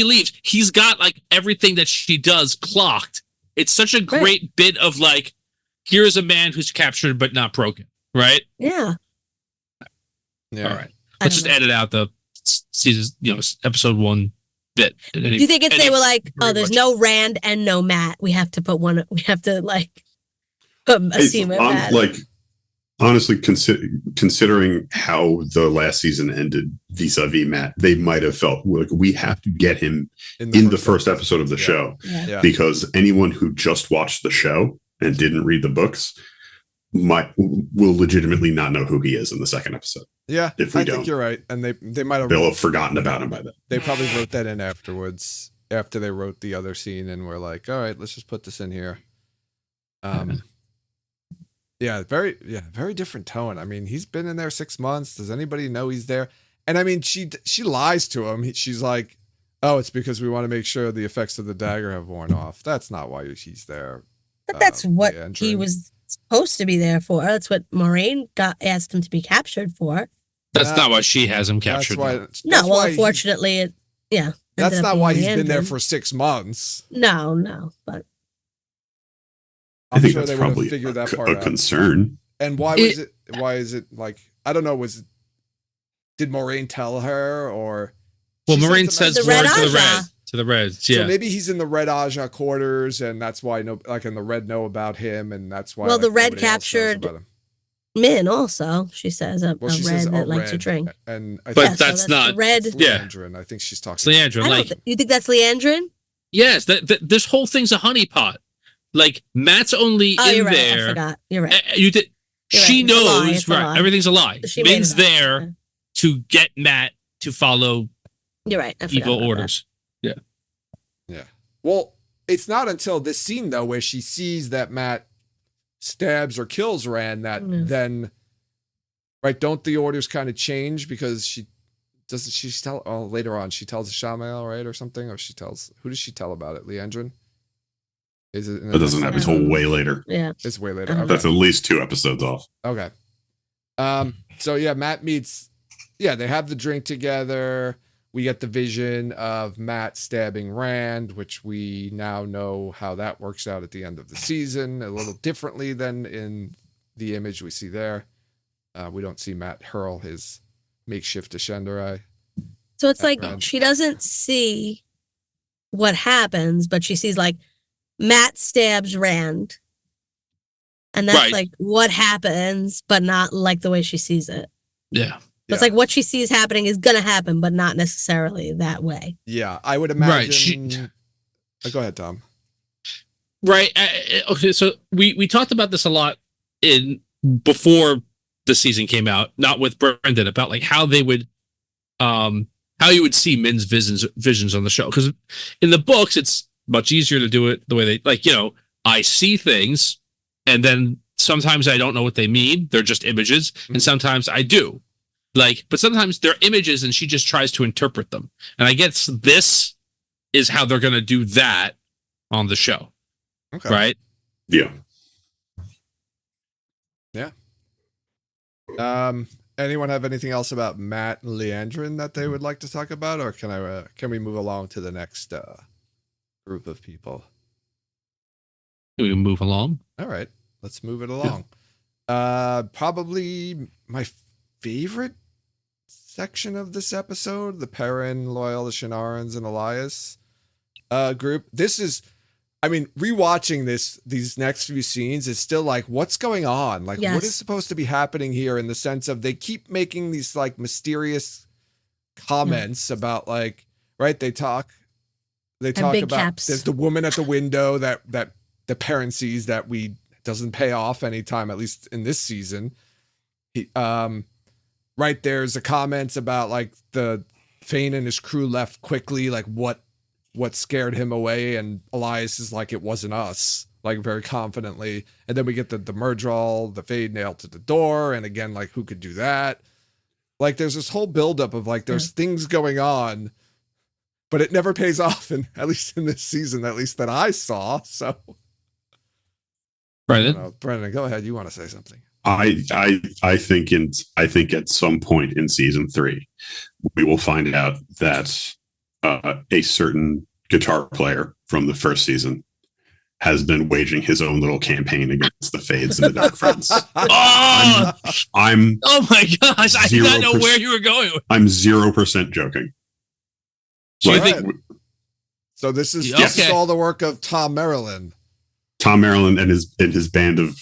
leaves. He's got like everything that she does clocked. It's such a great bit of like, here's a man who's captured but not broken. Right? Yeah. Yeah. All right. Let's just edit out the season, episode 1 bit. Do you think they were like, oh, there's no Rand and no Matt. We have to put like put a scene with Matt. Like, honestly, considering how the last season ended vis-a-vis Matt, they might have felt like we have to get him in the first episode of the show, because anyone who just watched the show and didn't read the books will legitimately not know who he is in the second episode. Yeah, if we I don't. think you're right, and they'll have forgotten about him by then. They probably wrote that in afterwards, after they wrote the other scene, and we're like, all right, let's just put this in here. Yeah, very different tone. I mean, he's been in there 6 months. Does anybody know he's there? And I mean, she lies to him. She's like, oh, it's because we want to make sure the effects of the dagger have worn off. That's not why he's there. But that's what he was supposed to be there for. That's what Moraine asked him to be captured for. That's not why she has him captured. Unfortunately, that's not why he's been there for 6 months. No, but I think sure that's they would have probably figured that part out. concern. And why is it like, I don't know, did Moraine tell her or? Well, She Moraine sends says a The word Red to the Aja. red, to the Reds. So Yeah. maybe he's in the Red Aja quarters, and that's why and the Red know about him, and that's why. Well, the Red nobody else knows captured about him. Min also, she says, a Well, she red says that a likes to red, drink. and I But think so that's the not- red. it's Yeah. Leandrin. I think she's It's talking. Leandrin. I Like, don't you think that's Leandrin? yes, this whole thing's a honeypot. Like, Matt's only Oh, in you're right. I there. forgot. You're right. You did. You're She right. It's a lie. knows, It's a right? lie. Everything's a lie. She made Min's it up. there to get Matt to follow You're right. I forgot evil about that. orders. Yeah. Well, it's not until this scene though where she sees that Matt stabs or kills Rand that then, right? Don't the orders kind of change because she tell? Oh, later on she tells Shamael, right, or something, or who does she tell about it? Leandrin. Is it? That doesn't happen until way later. Yeah. It's way later. Uh-huh. Okay. That's at least 2 episodes off. Okay. So yeah, Matt meets. Yeah, they have the drink together. We get the vision of Matt stabbing Rand, which we now know how that works out at the end of the season, a little differently than in the image we see there. We don't see Matt hurl his makeshift Ashendarai. So it's like Rand. she doesn't see what happens, but she sees like Matt stabs Rand. And that's Right. like what happens, but not like the way she sees it. Yeah. It's like what she sees happening is going to happen, but not necessarily that way. Yeah, I would Right, imagine. Go ahead, Tom. Right. Okay. So we talked about this a lot before the season came out, not with Brendan, about like how they would, how you would see Min's visions on the show. Because in the books, it's much easier to do it the way they like. I see things, and then sometimes I don't know what they mean. They're just images, and sometimes I do. But sometimes they're images, and she just tries to interpret them. And I guess this is how they're going to do that on the show. Okay. Right? Yeah. Anyone have anything else about Matt and Leandrin that they would like to talk about, or can we move along to the next group of people? We can move along. All right, let's move it along. Probably my favorite section of this episode, the Perrin, Loyal, the Shinarans, and Elias group. This is, I mean, rewatching these next few scenes is still like, what's going on? Like, Yes. what is supposed to be happening here? In the sense of they keep making these like mysterious comments about like, right? They talk big about caps. there's the woman at the window that the parent sees that doesn't pay off anytime, at least in this season. Right, there's a comments about like the Fane and his crew left quickly, like what scared him away, and Elias is like, it wasn't us, like very confidently. And then we get the Murdral, the Fade nailed to the door, and again, like who could do that? Like there's this whole buildup of like there's things going on, but it never pays off, and at least in this season, at least that I saw. So Brendan? Brendan, go ahead. You want to say something? I think at some point in season 3, we will find out that a certain guitar player from the first season has been waging his own little campaign against the Fades and the Dark Friends. Oh, I'm oh my gosh! I did not know 0%. where you were going. I'm 0% joking. So you Right. think? So this is Okay. all the work of Tom Maryland. Tom Maryland and his band of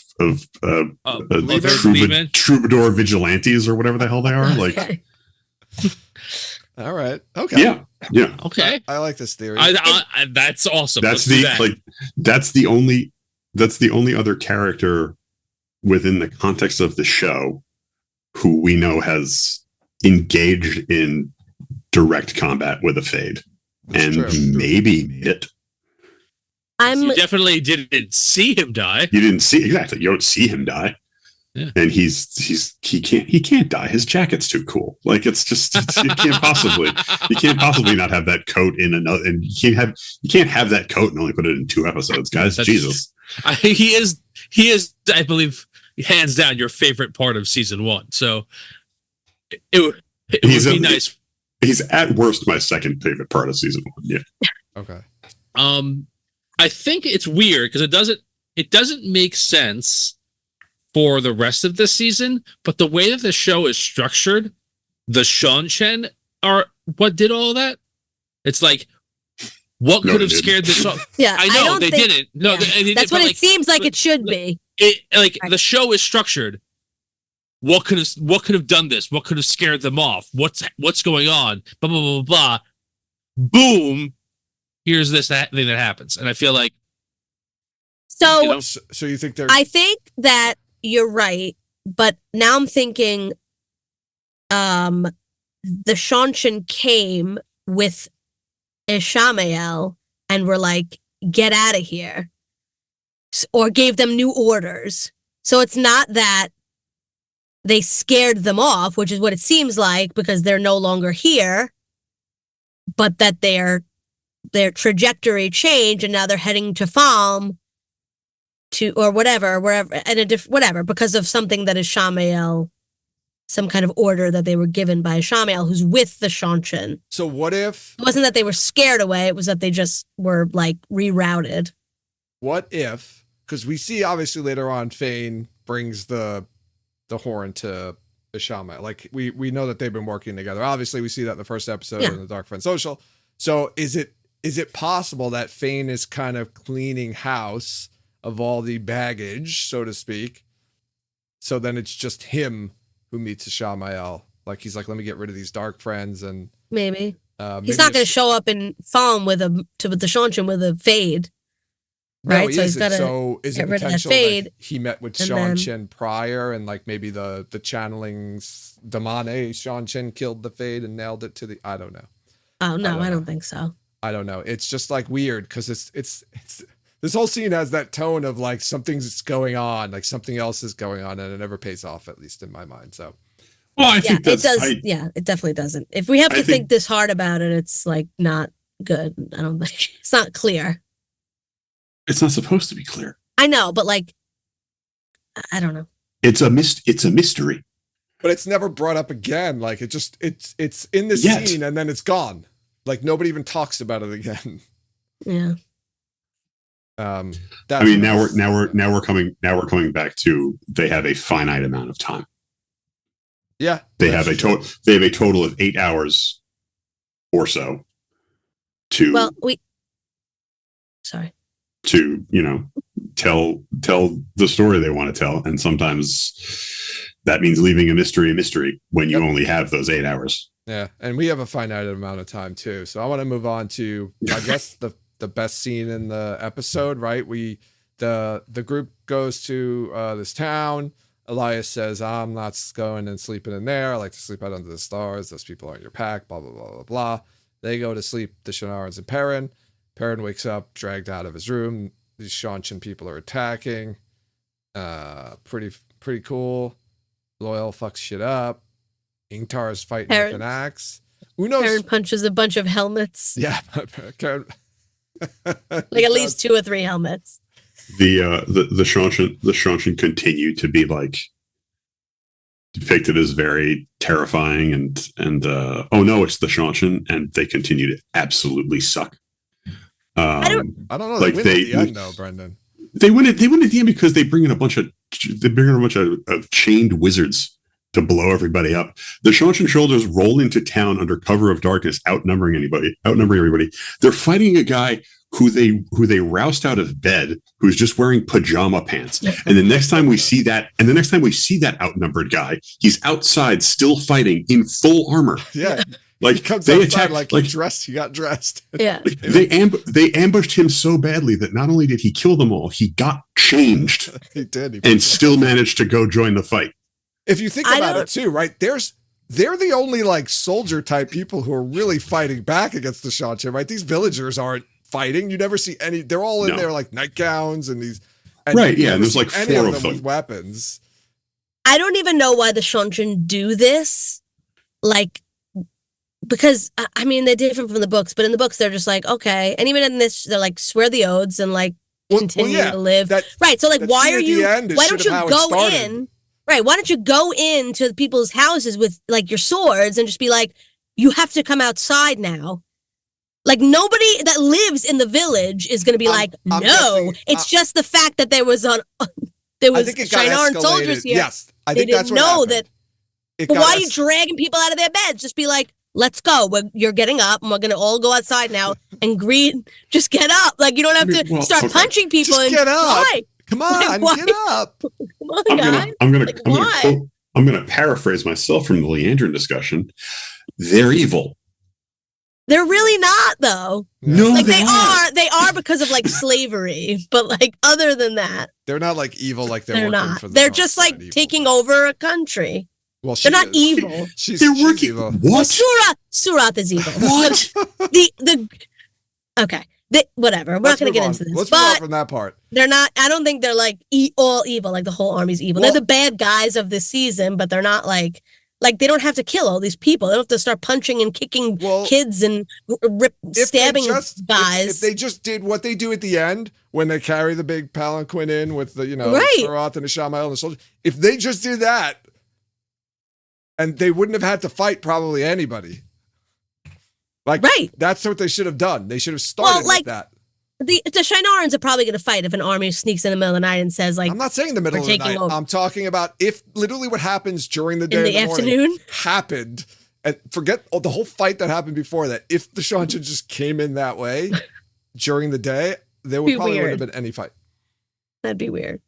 Leavin'? troubadour vigilantes or whatever the hell they are. Like, Okay. All right. Okay. yeah. Okay, I like this theory. that's awesome. That's Let's do that. that's the only other character within the context of the show who we know has engaged in direct combat with a Fade That's and true. maybe made it. You definitely didn't see him die. You didn't see exactly. You don't see him die. Yeah. And he can't die. His jacket's too cool. Like you can't possibly not have that coat in another, and you can't have that coat and only put it in 2 episodes, guys. Jesus. He is, I believe, hands down your favorite part of season 1. So it would be nice. He's at worst my second favorite part of season 1. Yeah. Okay. I think it's weird because it doesn't make sense for the rest of this season, but the way that the show is structured, the Shanshan are what did all that. It's like, what could have scared this off? Yeah, I know they didn't. No, yeah. they didn't, That's what it like, seems like it should be. The show is structured. What could have done this? What could have scared them off? What's going on? Blah blah blah blah blah. Boom! Here's that thing that happens, and I feel like. So you think they're? I think that you're right, but now I'm thinking, the Shanshan came with Ishamael and were like, "Get out of here," or gave them new orders. So it's not that they scared them off, which is what it seems like because they're no longer here, but that their trajectory changed and now they're heading to Falm or whatever, wherever, and whatever, because of something that is Ishamael, some kind of order that they were given by Ishamael, who's with the Shanshan. So what if it wasn't that they were scared away? It was that they just were like rerouted. What if? Because we see obviously later on, Fane brings the horn to Ishamael. Like we know that they've been working together. Obviously, we see that in the first episode in the Dark Friend Social. So is it possible that Fane is kind of cleaning house of all the baggage, so to speak? So then it's just him who meets Ishamael. Like he's like, let me get rid of these dark friends, and maybe he's not going to show up in Falm with the Shanshan with a fade. Right, no, he's got to. So is it potential that he met with Shanshan prior, and like maybe the channelings, Damane Shanshan killed the Fade and nailed it to the? I don't know. Oh no, I don't think so. I don't know. It's just like weird because it's this whole scene has that tone of like something's going on, like something else is going on, and it never pays off, at least in my mind. So, well, I think it does. It definitely doesn't. If we have to think this hard about it, it's like not good. I don't think it's not clear. It's not supposed to be clear. I know, but like, I don't know. It's a mystery. But it's never brought up again. Like it's in this scene and then it's gone. Like nobody even talks about it again. Yeah. I mean, now we're coming back to they have a finite amount of time. Yeah. They have a total of 8 hours or so to tell the story they want to tell, and sometimes that means leaving a mystery when you only have those 8 hours. Yeah, and we have a finite amount of time too. So I want to move on to, I guess, the best scene in the episode. Right, the group goes to this town. Elias says, "I'm not going and sleeping in there. I like to sleep out under the stars. Those people aren't your pack." Blah blah blah blah blah. They go to sleep. The Shannarans and Perrin. Perrin wakes up, dragged out of his room. These Shanshan people are attacking. Pretty cool. Loyal fucks shit up. Ingtar is fighting with an axe. Perrin punches a bunch of helmets. Yeah, Perrin. Like at least 2 or 3 helmets. The Shanshan continue to be like depicted as very terrifying and oh no, it's the Shanshan, and they continue to absolutely suck. I don't know. Like they win at the end, though, Brendan. They win at the end because they bring in a bunch of chained wizards to blow everybody up. The Shanshan Shoulders roll into town under cover of darkness, outnumbering everybody. They're fighting a guy who they roused out of bed, who's just wearing pajama pants. And the next time we see that outnumbered guy, he's outside still fighting in full armor. Yeah. Like he comes they outside attacked, he got dressed. Yeah. Like, they ambushed him so badly that not only did he kill them all, he got changed. He did. And still managed to go join the fight. If you think about it too, right? They're the only like soldier type people who are really fighting back against the Shanshan, right? These villagers aren't fighting. You never see any. They're all in there like nightgowns and these. And right. Yeah. And there's like 4 of them with weapons. I don't even know why the Shanshan do this. Like, because I mean, they're different from the books, but in the books, they're just like, okay. And even in this, they're like, swear the oaths and like continue to live. Right. So like, why don't you go in? Right. Why don't you go into people's houses with like your swords and just be like, you have to come outside now. Like nobody that lives in the village is going to be no. It's just the fact that there was there I was think it got Shinar and escalated. soldiers here. Yes, I They think that's didn't what know happened. that. But why are you dragging people out of their beds? Just be like, let's go. You're getting up, and we're gonna all go outside now and greet. Just get up. Like you don't have to start punching people. Just and get up. Why? Come on, Like, get up. Come on, guys. I'm gonna paraphrase myself from the Leandrin discussion. They're evil. They're really not, though. No, like they are. They are because of like slavery, but like other than that, they're not like evil. Like they're working not. for the They're dark just side like evil. taking over a country. Well, they're not evil. They're working. Evil. What? Well, Surath is evil. What? Okay. Whatever. We're not going to get into this. Let's move on from that part. They're not. I don't think they're like all evil. Like the whole army's evil. Well, they're the bad guys of this season, but they're not like they don't have to kill all these people. They don't have to start punching and kicking kids and stabbing guys. If they just did what they do at the end when they carry the big palanquin in with the Surath and Ishamael and the soldiers, if they just did that, and they wouldn't have had to fight probably anybody. That's what they should have done. They should have started with that. The Shinarans are probably going to fight if an army sneaks in the middle of the night and says, like, I'm not saying the middle of the night. Over. I'm talking about if literally what happens during the day in the afternoon happened, and forget the whole fight that happened before that. If the Seanchan just came in that way during the day, there wouldn't have been any fight. That'd be weird.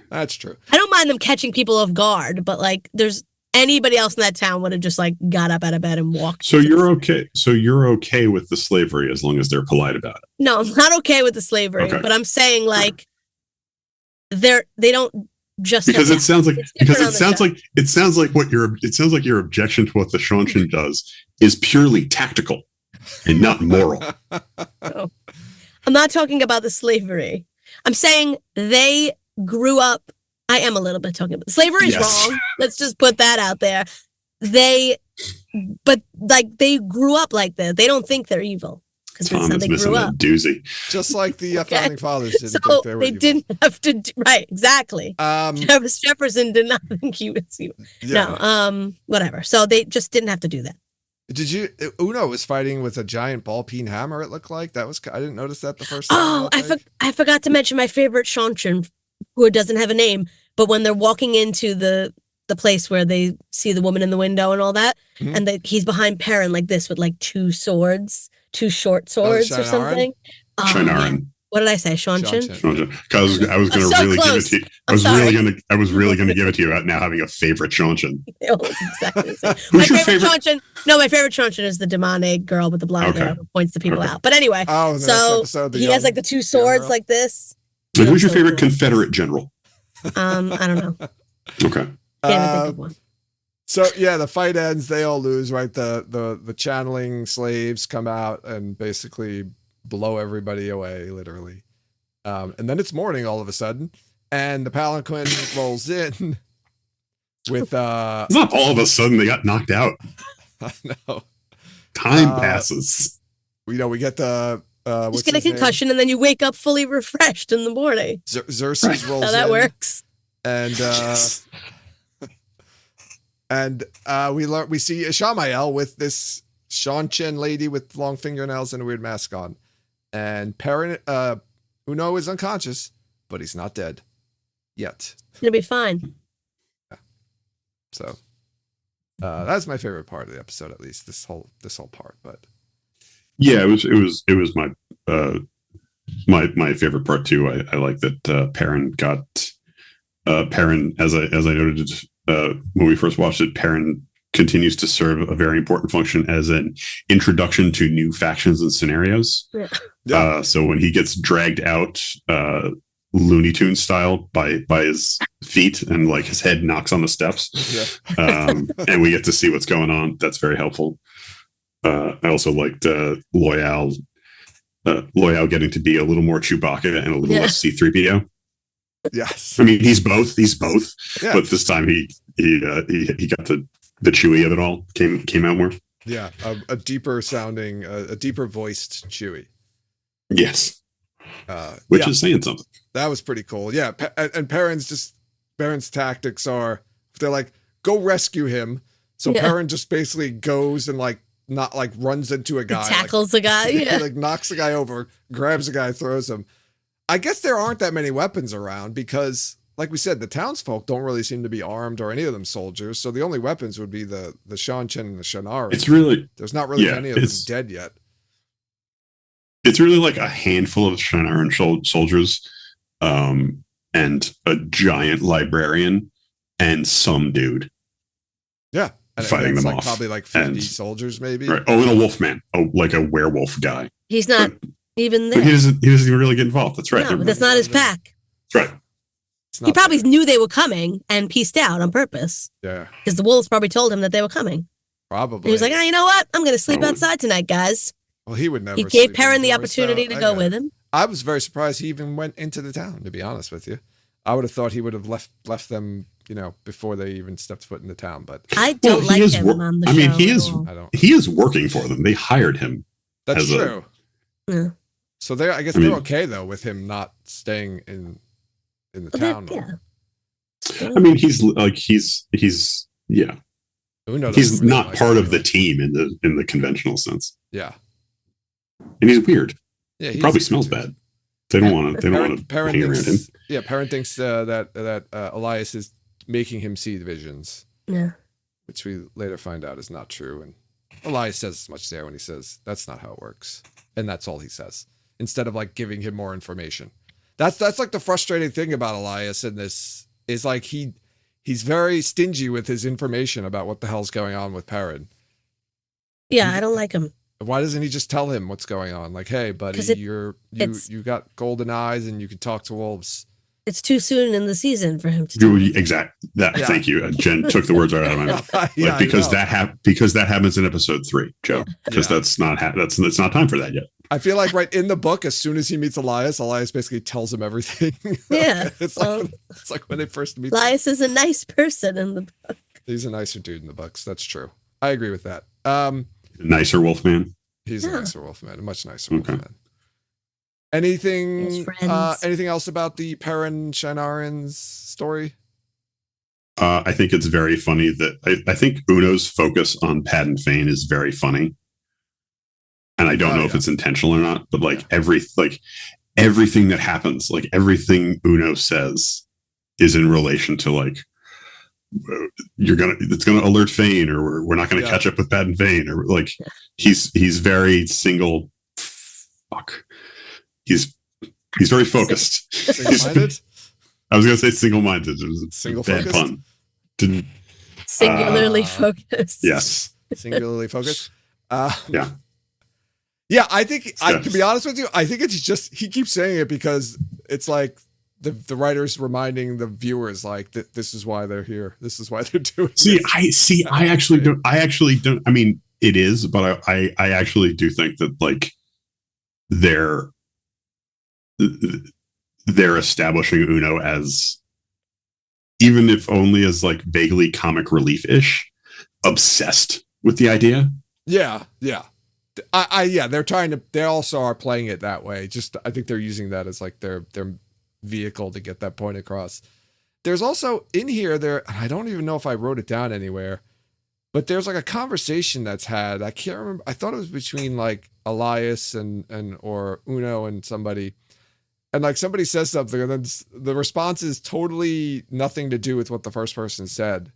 That's true. I don't mind them catching people off guard, but like, there's anybody else in that town would have just like got up out of bed and walked. So you're okay. So you're okay with the slavery as long as they're polite about it. No, I'm not okay with the slavery, but I'm saying like they don't just because it sounds like your objection to what the Seanchan does is purely tactical and not moral. No. I'm not talking about the slavery. I'm saying they grew up. I am a little bit talking about slavery is wrong. Let's just put that out there. They grew up like that. They don't think they're evil because that's how they grew up. Doozy. Just like the founding fathers didn't think they were evil. Didn't have to. Right, exactly. Jefferson did not think he was evil. Yeah. No, whatever. So they just didn't have to do that. Did you? Uno was fighting with a giant ball-peen hammer. It looked like I didn't notice that the first time. Oh, I forgot to mention my favorite Seanchan, who doesn't have a name, but when they're walking into the place where they see the woman in the window and all that, and he's behind Perrin like this with like two short swords or something. Shinaran. What did I say? Seanchan? Because I was going to really give it to you. I was really going to give it to you about now having a favorite Seanchan. Oh, exactly. Who's your favorite? Seanchan? No, my favorite Seanchan is the demonic girl with the blonde hair who points the people out. But anyway, so he has like the two swords like this. And who's your favorite Confederate general? I don't know. Okay. Can't think of one. So yeah, the fight ends. They all lose. Right. The channeling slaves come out and basically blow everybody away, literally. And then it's morning all of a sudden, and the palanquin rolls in with. It's not all of a sudden they got knocked out. I know. Time passes. We get the. Just get a concussion and then you wake up fully refreshed in the morning. Xerxes rolls in. How that works. And we see Ishamael with this Seanchan lady with long fingernails and a weird mask on. And Perrin, Uno is unconscious, but he's not dead yet. It'll be fine. Yeah. So that's my favorite part of the episode, at least this whole part. But yeah, it was my favorite part too. I like that Perrin got Perrin, as I noted when we first watched it. Perrin continues to serve a very important function as an introduction to new factions and scenarios. Yeah. So when he gets dragged out Looney Tunes style by his feet and like his head knocks on the steps, and we get to see what's going on, that's very helpful. I also liked Loyal getting to be a little more Chewbacca and a little less C-3PO. Yes, I mean he's both, yeah. But this time he got the Chewie of it all came out more. Yeah, a deeper sounding, a deeper voiced Chewie. Yes, which is saying something. That was pretty cool. Yeah, and Perrin's tactics are they're like go rescue him. So Perrin just basically goes and like not like runs into a guy, tackles a guy, like knocks the guy over, grabs the guy, throws him. I guess there aren't that many weapons around because, like we said, the townsfolk don't really seem to be armed or any of them soldiers. So the only weapons would be the Seanchan and the Shannara. It's really there's not really many of them dead yet. It's really like a handful of Shannara soldiers, and a giant librarian and some dude. Yeah. And fighting them like off. Probably like 50 soldiers, maybe. Right. Oh, and a wolf man. Oh, like a werewolf guy. He's not even there. He doesn't even really get involved. That's right. No, but that's not his pack. That's right. He probably knew they were coming and pieced out on purpose. Yeah. Because the wolves probably told him that they were coming. Probably. And he was like, you know what? I'm going to sleep outside tonight, guys. Well, he would never. He gave Perrin the opportunity to go with him. I was very surprised he even went into the town, to be honest with you. I would have thought he would have left them, before they even stepped foot in the town. But I don't like him on the show. I mean, he is working for them. They hired him. That's true. Yeah. So I guess they're okay though with him not staying in the town. Yeah. I mean, he's yeah. He's not part of the team in the conventional sense. Yeah. And he's weird. Yeah, he probably smells bad. They don't want to hang around him. Yeah, Perrin thinks that Elias is making him see visions. Yeah. Which we later find out is not true. And Elias says as much there when he says that's not how it works. And that's all he says. Instead of like giving him more information. That's like the frustrating thing about Elias in this is like he's very stingy with his information about what the hell's going on with Perrin. Yeah, I don't like him. Why doesn't he just tell him what's going on? Like, hey, buddy, you got golden eyes and you can talk to wolves. It's too soon in the season for him to do exactly that. Yeah. Thank you. Jen took the words right out of my mouth. Because that happens in episode 3, Joe. Because that's not time for that yet. I feel like right in the book, as soon as he meets Elias basically tells him everything. Yeah. It's like when they first meet. Elias is a nice person in the book. He's a nicer dude in the books. That's true. I agree with that. Nicer Wolfman. He's a nicer Wolfman, a much nicer Wolfman. Anything else about the Perrin Shannarans story? I think it's very funny that I think Uno's focus on Padden Fane is very funny. And I don't know if it's intentional or not, but everything that happens, like everything Uno says is in relation to like, it's gonna alert Fane, or we're not gonna catch up with Padden Fane, or like he's very single. Fuck. He's very focused. Single-minded? I was gonna say single-minded. It was a single-focused? bad pun. Singularly focused. Yes. Singularly focused. Yeah. Yeah, I think to be honest with you, I think it's just he keeps saying it because it's like the writers reminding the viewers like that this is why they're here. This is why they're doing this. I actually don't. I mean, it is, but I actually do think that like they're establishing Uno as, even if only as like vaguely comic relief-ish, obsessed with the idea. Yeah. They also are playing it that way. Just, I think they're using that as like their vehicle to get that point across. There's also in here, I don't even know if I wrote it down anywhere, but there's like a conversation that's had. I can't remember. I thought it was between like Elias and or Uno and somebody. And like somebody says something and then the response is totally nothing to do with what the first person said.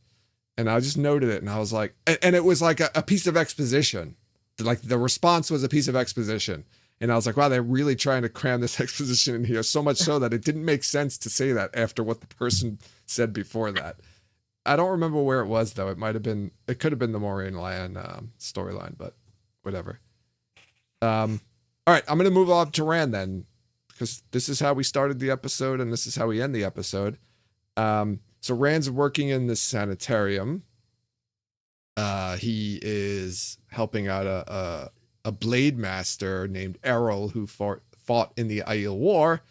And I just noted it and I was like, and it was like a piece of exposition. Like the response was a piece of exposition. And I was like, wow, they're really trying to cram this exposition in here. So much so that it didn't make sense to say that after what the person said before that. I don't remember where it was though. It could have been the Moraine Land storyline, but whatever. All right, I'm going to move on to Rand then, because this is how we started the episode and this is how we end the episode. So Rand's working in this sanitarium. He is helping out a blade master named Errol who fought in the Aiel War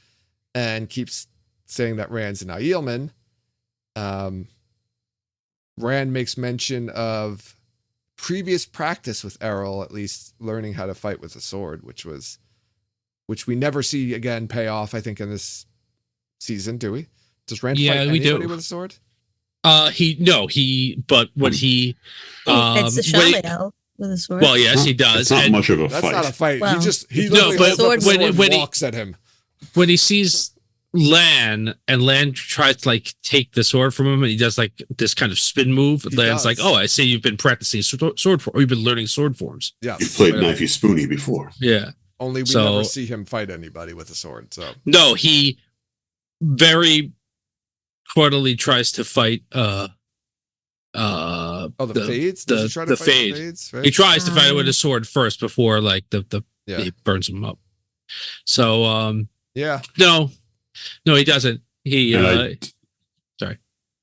and keeps saying that Rand's an Aielman. Rand makes mention of previous practice with Errol, at least learning how to fight with a sword, which we never see again pay off, I think, in this season, do we? Does Rand fight anybody with a sword? But when he it's the Shamael with a sword. Well, yes, he does. It's not much of a That's fight. not a fight. Well, he literally holds up a sword and walks at him. when he sees Lan and Lan tries to like take the sword from him and he does like this kind of spin move. Lan's like, "Oh, I see you've been practicing sword form, or you've been learning sword forms." Yeah, You played Knifey Spoony before. Yeah. only we never see him fight anybody with a sword. So no, he very quarterly tries to fight the Fades? Does he try to the fight Fade. the Fades, right? He tries to fight it with a sword first before like Yeah. he burns him up. So Yeah. no, he doesn't. He sorry.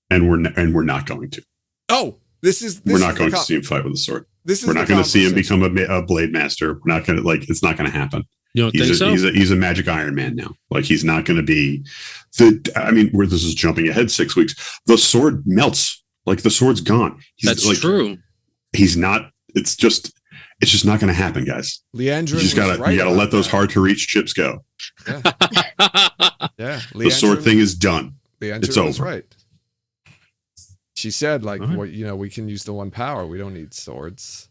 And we're not going to. Oh, this We're not is going to see him fight with a sword. This is We're not going to see him conversation. become a blade master. We're not going to it's not going to happen. You don't think so? He's a magic Iron Man now. Like he's not going to be where this is jumping ahead 6 weeks. The sword melts. Like the sword's gone. That's like, true. He's not. It's just not going to happen, guys. Leandrin You just gotta let those hard to reach chips go. Yeah. Yeah. The sword thing is done. Leandrin It's was over. right. She said, like, All right. we can use the one power. We don't need swords.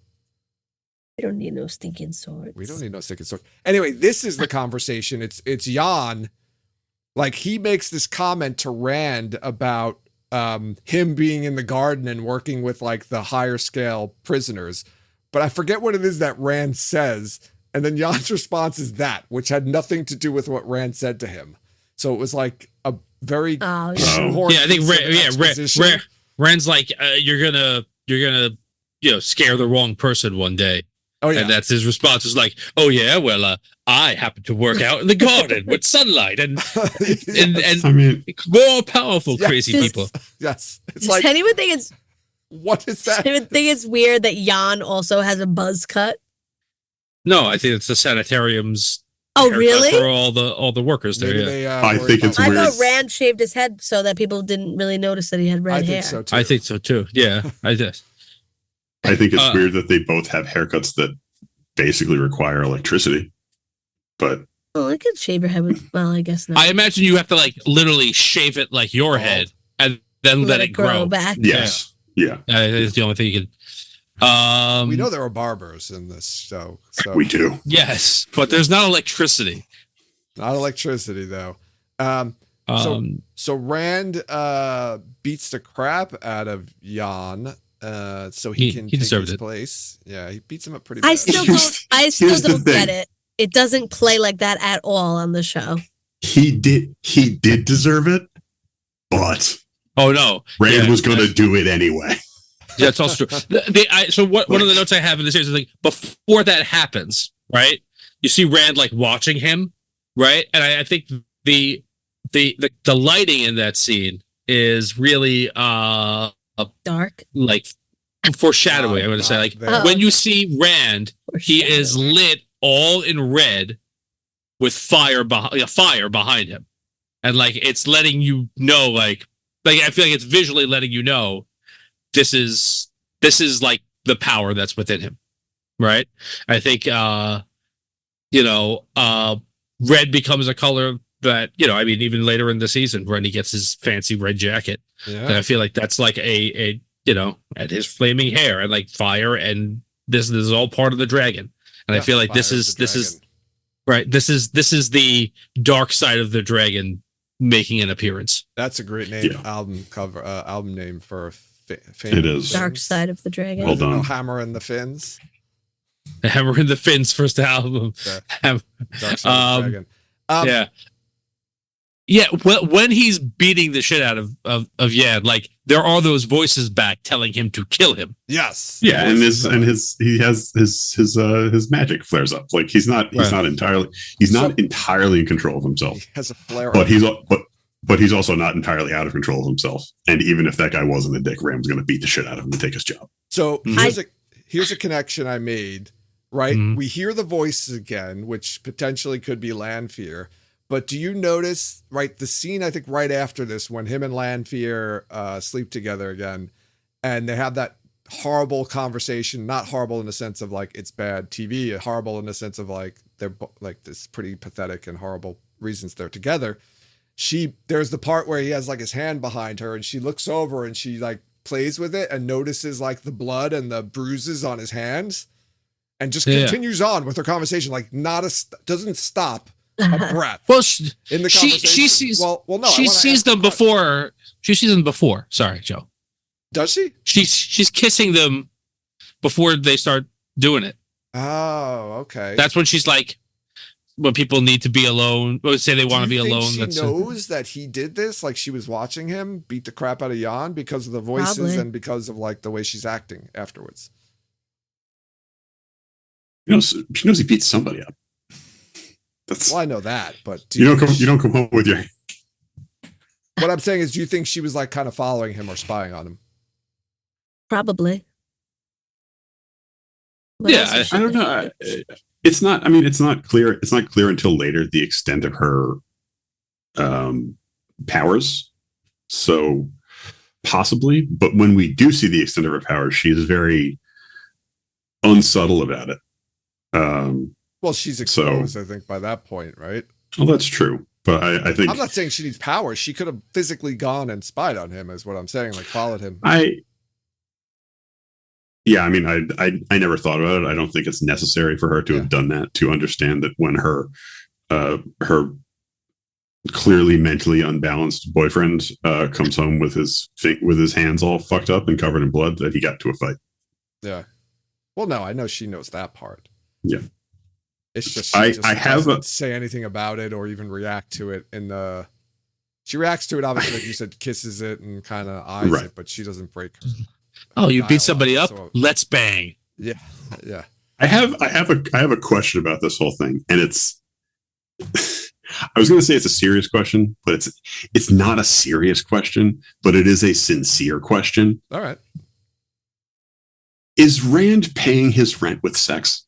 We don't need no stinking swords. We don't need no sticking sword. Anyway, this is the conversation. It's Yann. Like he makes this comment to Rand about him being in the garden and working with like the higher scale prisoners. But I forget what it is that Rand says. And then Yann's response is that, which had nothing to do with what Rand said to him. So it was like a very shoehorned Yeah, I think piece of exposition. Rand's like you're gonna scare the wrong person one day. Oh yeah. And that's his response is like, "Oh yeah, well, I happen to work out in the garden with sunlight and I mean, more powerful Yes. crazy people." Yes. It's Does like, anyone think it's what is that? anyone think it's weird that Yann also has a buzz cut? No, I think it's the sanitarium's. Oh, haircut really? For all the workers there. Maybe Yeah. they, I worry think about it's I weird. thought Rand shaved his head so that people didn't really notice that he had red I hair. think so too. I think so too. Yeah, I did. I think it's weird that they both have haircuts that basically require electricity. But Oh, I could shave your head with. Well, I guess not. I imagine you have to like literally shave it like your head and then let it grow. back. yes, yeah, It's the only thing you can. We know there are barbers in this show, so we do. Yes, but there's not electricity. not electricity though. So Rand beats the crap out of Yann, so he can take deserved his it. place. Yeah, he beats him up pretty bad. I still Here's the don't get thing. it. It doesn't play like that at all on the show. He did deserve it, but Oh no, Rand Yeah, was going to do it anyway. Yeah, it's also true. One of the notes I have in the series is like before that happens, right? You see Rand like watching him, right? And I think the lighting in that scene is really Dark. like foreshadowing. I'm going to say like there. when you see Rand, he is lit all in red with fire behind him, and like it's letting you know like I feel like it's visually letting you know this is like the power that's within him, right? I think red becomes a color that I mean even later in the season when he gets his fancy red jacket, and I feel like that's like a and his flaming hair and like fire, and this is all part of the dragon, and I feel like this is right. This is the dark side of the dragon making an appearance. That's a great name. Yeah. Album name for It is. Dark Side of the Dragon. Well done. Hammer and the Fins. The Hammer and the Fins first album. Dark Side of the Dragon. Yeah. When he's beating the shit out of Yann, like there are those voices back telling him to kill him. Yes. Yeah, and he has his magic flares up. Like he's not entirely in control of himself. He has a flare But up. but he's also not entirely out of control of himself. And even if that guy wasn't a dick, Ram's going to beat the shit out of him to take his job. So here's a connection I made, right? Mhm. We hear the voices again, which potentially could be Lanfear. But do you notice, right, the scene, I think right after this, when him and Lanfear sleep together again, and they have that horrible conversation, not horrible in the sense of like it's bad TV, horrible in the sense of like they're like this pretty pathetic and horrible reasons they're together. There's the part where he has like his hand behind her and she looks over and she like plays with it and notices like the blood and the bruises on his hands and just continues on with her conversation, like doesn't stop a breath. Well, in the she conversation. sees. Well, no. She sees them before. She sees them before. Sorry, Joe. Does she? She's kissing them before they start doing it. Oh, okay. That's when she's like, when people need to be alone, or say they want to be alone. She knows that he did this, like she was watching him beat the crap out of Yann because of the voices Probably. and because of like the way she's acting afterwards. She knows he beat somebody up. Well, I know that, but you don't come home with your. What I'm saying is, do you think she was like kind of following him or spying on him? Probably. Yeah, I don't know. It's not. I mean, it's not clear. It's not clear until later the extent of her powers. So possibly, but when we do see the extent of her powers, she is very unsubtle about it. Well, she's exposed, I think, by that point, right? Well, that's true. But I think I'm not saying she needs powers. She could have physically gone and spied on him, is what I'm saying. Like followed him. Yeah, I mean, I never thought about it. I don't think it's necessary for her to have done that to understand that when her clearly mentally unbalanced boyfriend comes home with his hands all fucked up and covered in blood, that he got to a fight. Yeah. Well, no, I know she knows that part. Yeah. It's just she I doesn't say anything about it or even react to it. She reacts to it, obviously, like you said, kisses it and kind of eyes it, but she doesn't break her. Oh, you beat somebody up? Let's bang. Yeah, yeah. I have a question about this whole thing, and it's. I was going to say it's a serious question, but it's not a serious question, but it is a sincere question. All right. Is Rand paying his rent with sex?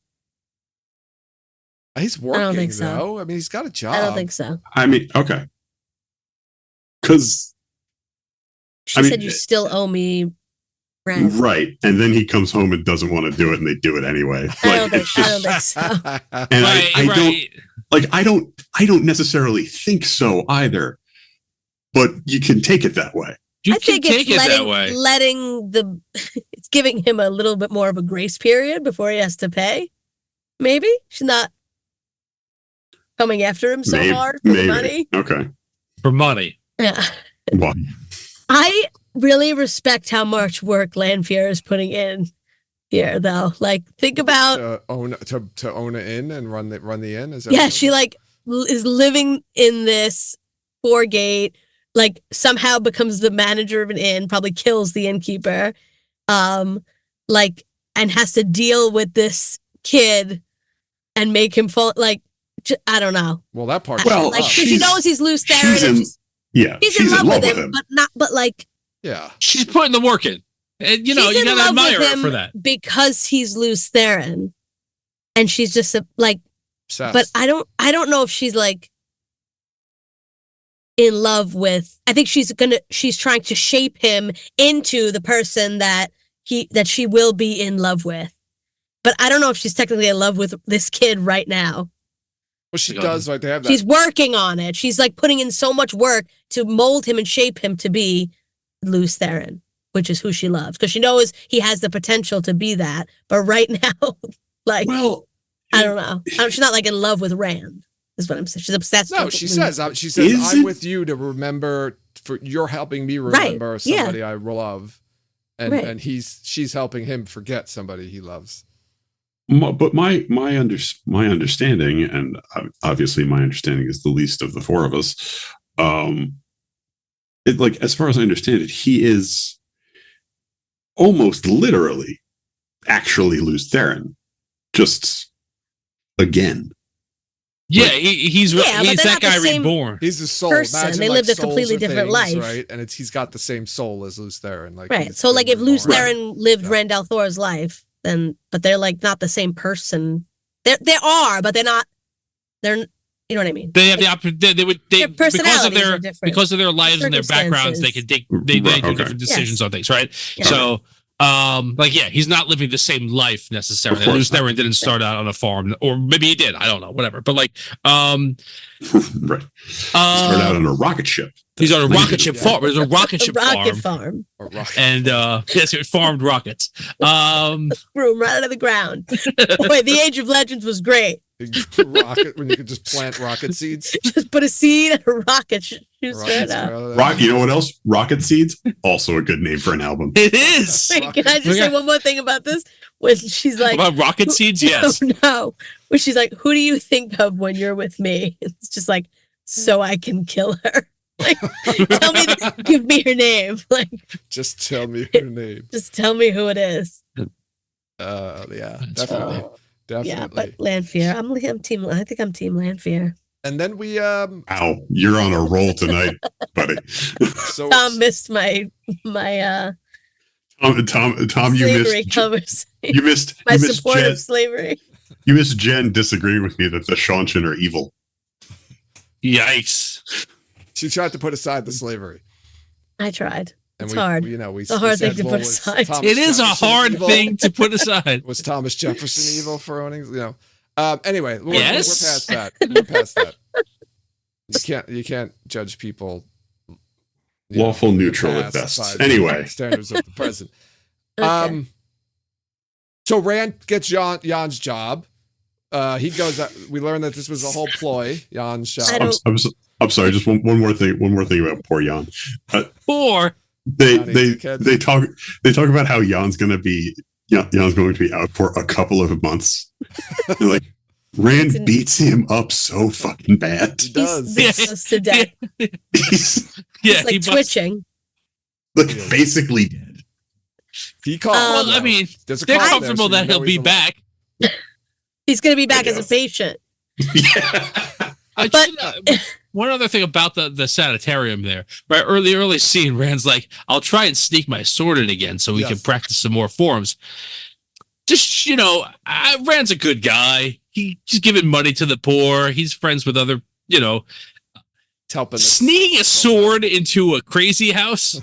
He's working, I don't think so. though. I mean, he's got a job. I don't think so. I mean, okay. Because she said you still owe me rent. Right. And then he comes home and doesn't want to do it, and they do it anyway. I don't think so. And I don't necessarily think so either. But you can take it that way. I think it's letting it's giving him a little bit more of a grace period before he has to pay. Maybe she's not coming after him so hard for money. Okay. For money. Yeah. Well, I really respect how much work Lanfear is putting in here, though. Like, think about to own an inn and run the inn. She is living in this 4-gate. Like, somehow becomes the manager of an inn, probably kills the innkeeper, and has to deal with this kid and make him fall. Like, I don't know. Well, that part. Well, she knows he's loose there. She's in love with him, but yeah, she's putting the work in, and you gotta admire her for that because he's loose therein, and she's just obsessed. But I don't know if she's like in love with. I think she's trying to shape him into the person that she will be in love with. But I don't know if she's technically in love with this kid right now. Well, she does. Right, they have that. She's working on it. She's like putting in so much work to mold him and shape him to be Luce Theron, which is who she loves, because she knows he has the potential to be that. But right now, I don't know. She's not like in love with Rand. Is what I'm saying. She's obsessed. No, she says. I'm with you to remember. You're helping me remember somebody I love, and she's helping him forget somebody he loves. But my understanding, and obviously my understanding is the least of the four of us. As far as I understand it, he is almost literally actually Luce Theron, just again. Yeah, he's that guy reborn. He's the soul. Person. They lived a completely different life, right? And he's got the same soul as Luce Theron. Right. So, if Luce Theron lived Rand al'Thor's life, but they're not the same person. They are, but they're not. They're, you know what I mean. They have the opportunity. Their personalities are different. Because of their lives and their backgrounds, they can do different decisions on things, right? Yeah. So, he's not living the same life necessarily. Luce Theron didn't start out on a farm, or maybe he did. I don't know. Whatever. But right. He started out on a rocket ship. He's on a rocket ship farm. There's a rocket ship farm. And it farmed rockets. Grew right out of the ground. Boy, the Age of Legends was great. Rocket when you could just plant rocket seeds. Just put a seed and a rocket shoots Rockets right out. Rock. You know what else? Rocket Seeds. Also a good name for an album. It is. Wait, can I just say one more thing about this? When she's like, about rocket seeds, yes. No. When she's like, who do you think of when you're with me? It's just like, so I can kill her. Like, tell me, give me her name. Like, just tell me her name. Just tell me who it is. Yeah, That's definitely. funny. Definitely. Yeah, but Lanfear. I'm team. I think I'm team Lanfear. And then we Wow, you're on a roll tonight, buddy. so Tom missed my Tom, you slavery missed covers. you missed My you missed support Jen, of slavery. you missed Jen disagreeing with me that the Shaunchin are evil. Yikes. she tried to put aside the slavery. I tried. And It's hard. It's a hard thing to put aside. It is a hard thing to put aside. Was Thomas Jefferson evil for owning? Anyway, we're Yes. past that. We're past that. You can't judge people. Lawful neutral the at past best. by Anyway. the standards of the present. Okay. So Rand gets Yann's job. He goes. We learned that this was a whole ploy. Yann's job. I'm sorry. Just one more thing. One more thing about poor Yann. Or They talk about how Yann's going to be out for a couple of months. Like Rand beats him up so fucking bad. He does. He's close to death. He's yeah, Like twitching. like basically dead. He called. well, I mean, There's a they're call there, comfortable so that you know he'll be he's alive. back. He's going to be back I as a guess. patient. Yeah. One other thing about the sanitarium there, right? Early scene, Rand's like, I'll try and sneak my sword in again so we can practice some more forms. Just, Rand's a good guy. He's giving money to the poor. He's friends with other, Helping sneaking a sword into a crazy house.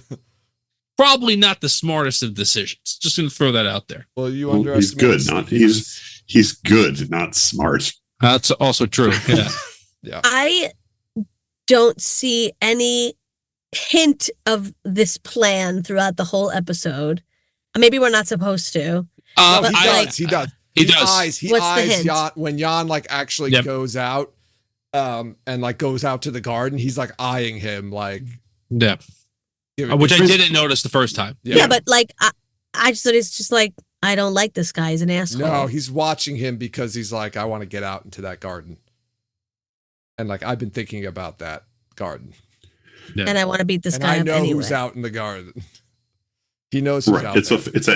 Probably not the smartest of decisions. Just going to throw that out there. Well, you Well, he's underestimate. good. He's good, not smart. That's also true. Yeah. Yeah. I don't see any hint of this plan throughout the whole episode. Maybe we're not supposed to. No, he I- does. He does. He does. He What's the eyes hint? Yann when Yann actually Yep. goes out, and goes out to the garden. He's eyeing him Yeah. giving Which I him- didn't notice the first time. Yeah, but I just thought it's just I don't like this guy. He's an asshole. No, he's watching him because he's I want to get out into that garden, and I've been thinking about that garden, and I want to beat this and guy I up know anyway. who's out in the garden. He knows who's Right. out there. It's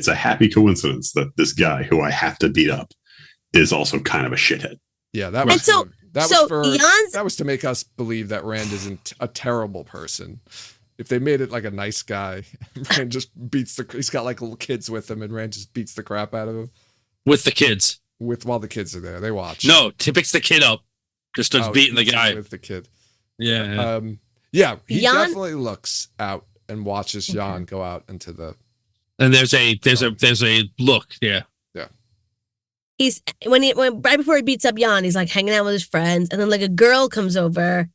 a happy coincidence that this guy who I have to beat up is also kind of a shithead. Yeah, that And was so- Yann's that was to make us believe that Rand isn't a terrible person. If they made it a nice guy, Rand just beats he's got little kids with him, and Rand just beats the crap out of him With the kids. while the kids are there. They watch. No, picks the kid up. Just starts beating the beats him guy. with the kid. Yeah. He Yann- definitely looks out and watches Yann go out into the. And there's a look. Yeah. he's when right before he beats up Yann, he's hanging out with his friends, and then a girl comes over,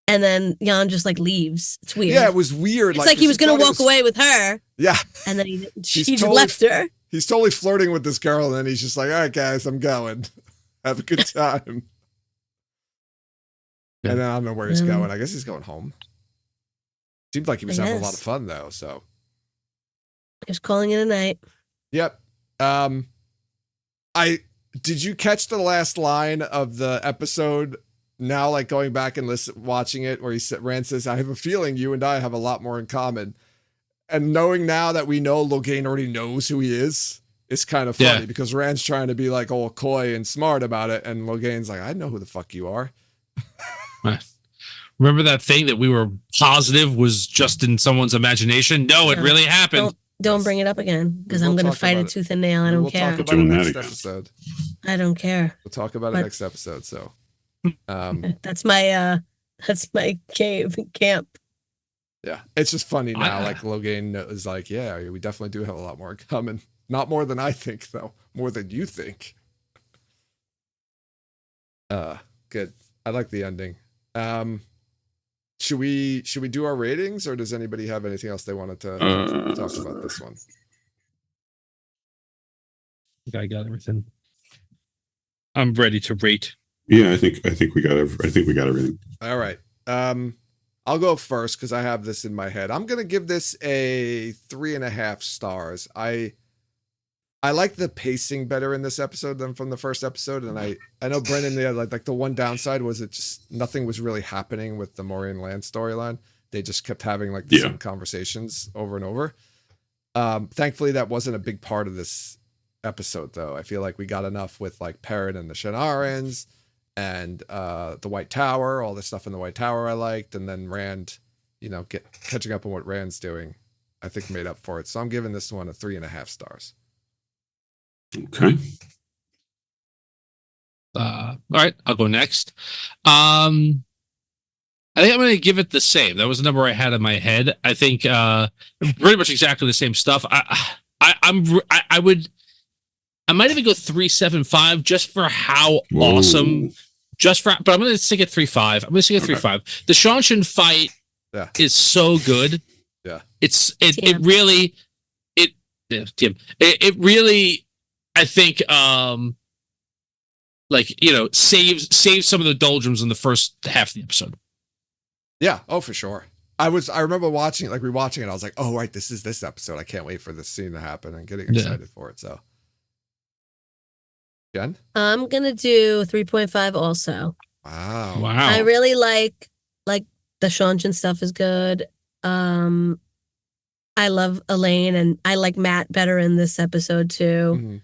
and then Yann just leaves. It's weird. Yeah, it was weird. It's he was gonna walk away with her, Yeah, and then he just totally- left her. he's totally flirting with this girl, and then he's just all right, guys, I'm going. Have a good time. And then I don't know where he's going. I guess he's going home. Seemed like he was having a lot of fun though. So Just calling it a night. yep. Did you catch the last line of the episode? Now, going back and watching it, where Rand says, "I have a feeling you and I have a lot more in common." And knowing now that we know Logain already knows who he is, it's kind of funny because Rand's trying to be all coy and smart about it, and Logain's I know who the fuck you are. Remember that thing that we were positive was just in someone's imagination? No, it really happened. Don't bring it up again because We'll I'm going to talk fight about it it. tooth and nail. I don't We'll care. talk about Doing it that next again. episode. I don't care. We'll talk about it But- next episode. So, That's my cave camp. yeah, it's just funny now. I- Logain is yeah, we definitely do have a lot more in common. Not more than I think, though. More than you think. Good. I like the ending. Should we do our ratings, or does anybody have anything else they wanted to talk about this one? I got everything. I'm ready to rate. Yeah, I think we got everything. All right. I'll go first because I have this in my head. I'm gonna give this a 3.5 stars. I like the pacing better in this episode than from the first episode, and I know Brendan, like the one downside was it just nothing was really happening with the Moraine Land storyline. They just kept having like the same conversations over and over. Thankfully, that wasn't a big part of this episode, though. I feel like we got enough with like Perrin and the Shannarans and the White Tower, all the stuff in the White Tower I liked, and then Rand, catching up on what Rand's doing, I think made up for it. So I'm giving this one a 3.5 stars. Okay. All right, I'll go next. I think I'm going to give it the same. That was the number I had in my head. I think pretty much exactly the same stuff. I might even go 3.75 just for how awesome. But I'm going to stick at 3.5. I'm going to stick at 3.5. The Seanchan fight is so good. Yeah, it really, I think, saves some of the doldrums in the first half of the episode. Yeah. Oh, for sure. I remember watching it, like rewatching it. I was like, oh, right, this is this episode. I can't wait for this scene to happen and getting excited for it. So, Jen? I'm going to do 3.5 also. Wow. I really like the Seanchan stuff is good. I love Elaine and I like Matt better in this episode too. Mm-hmm.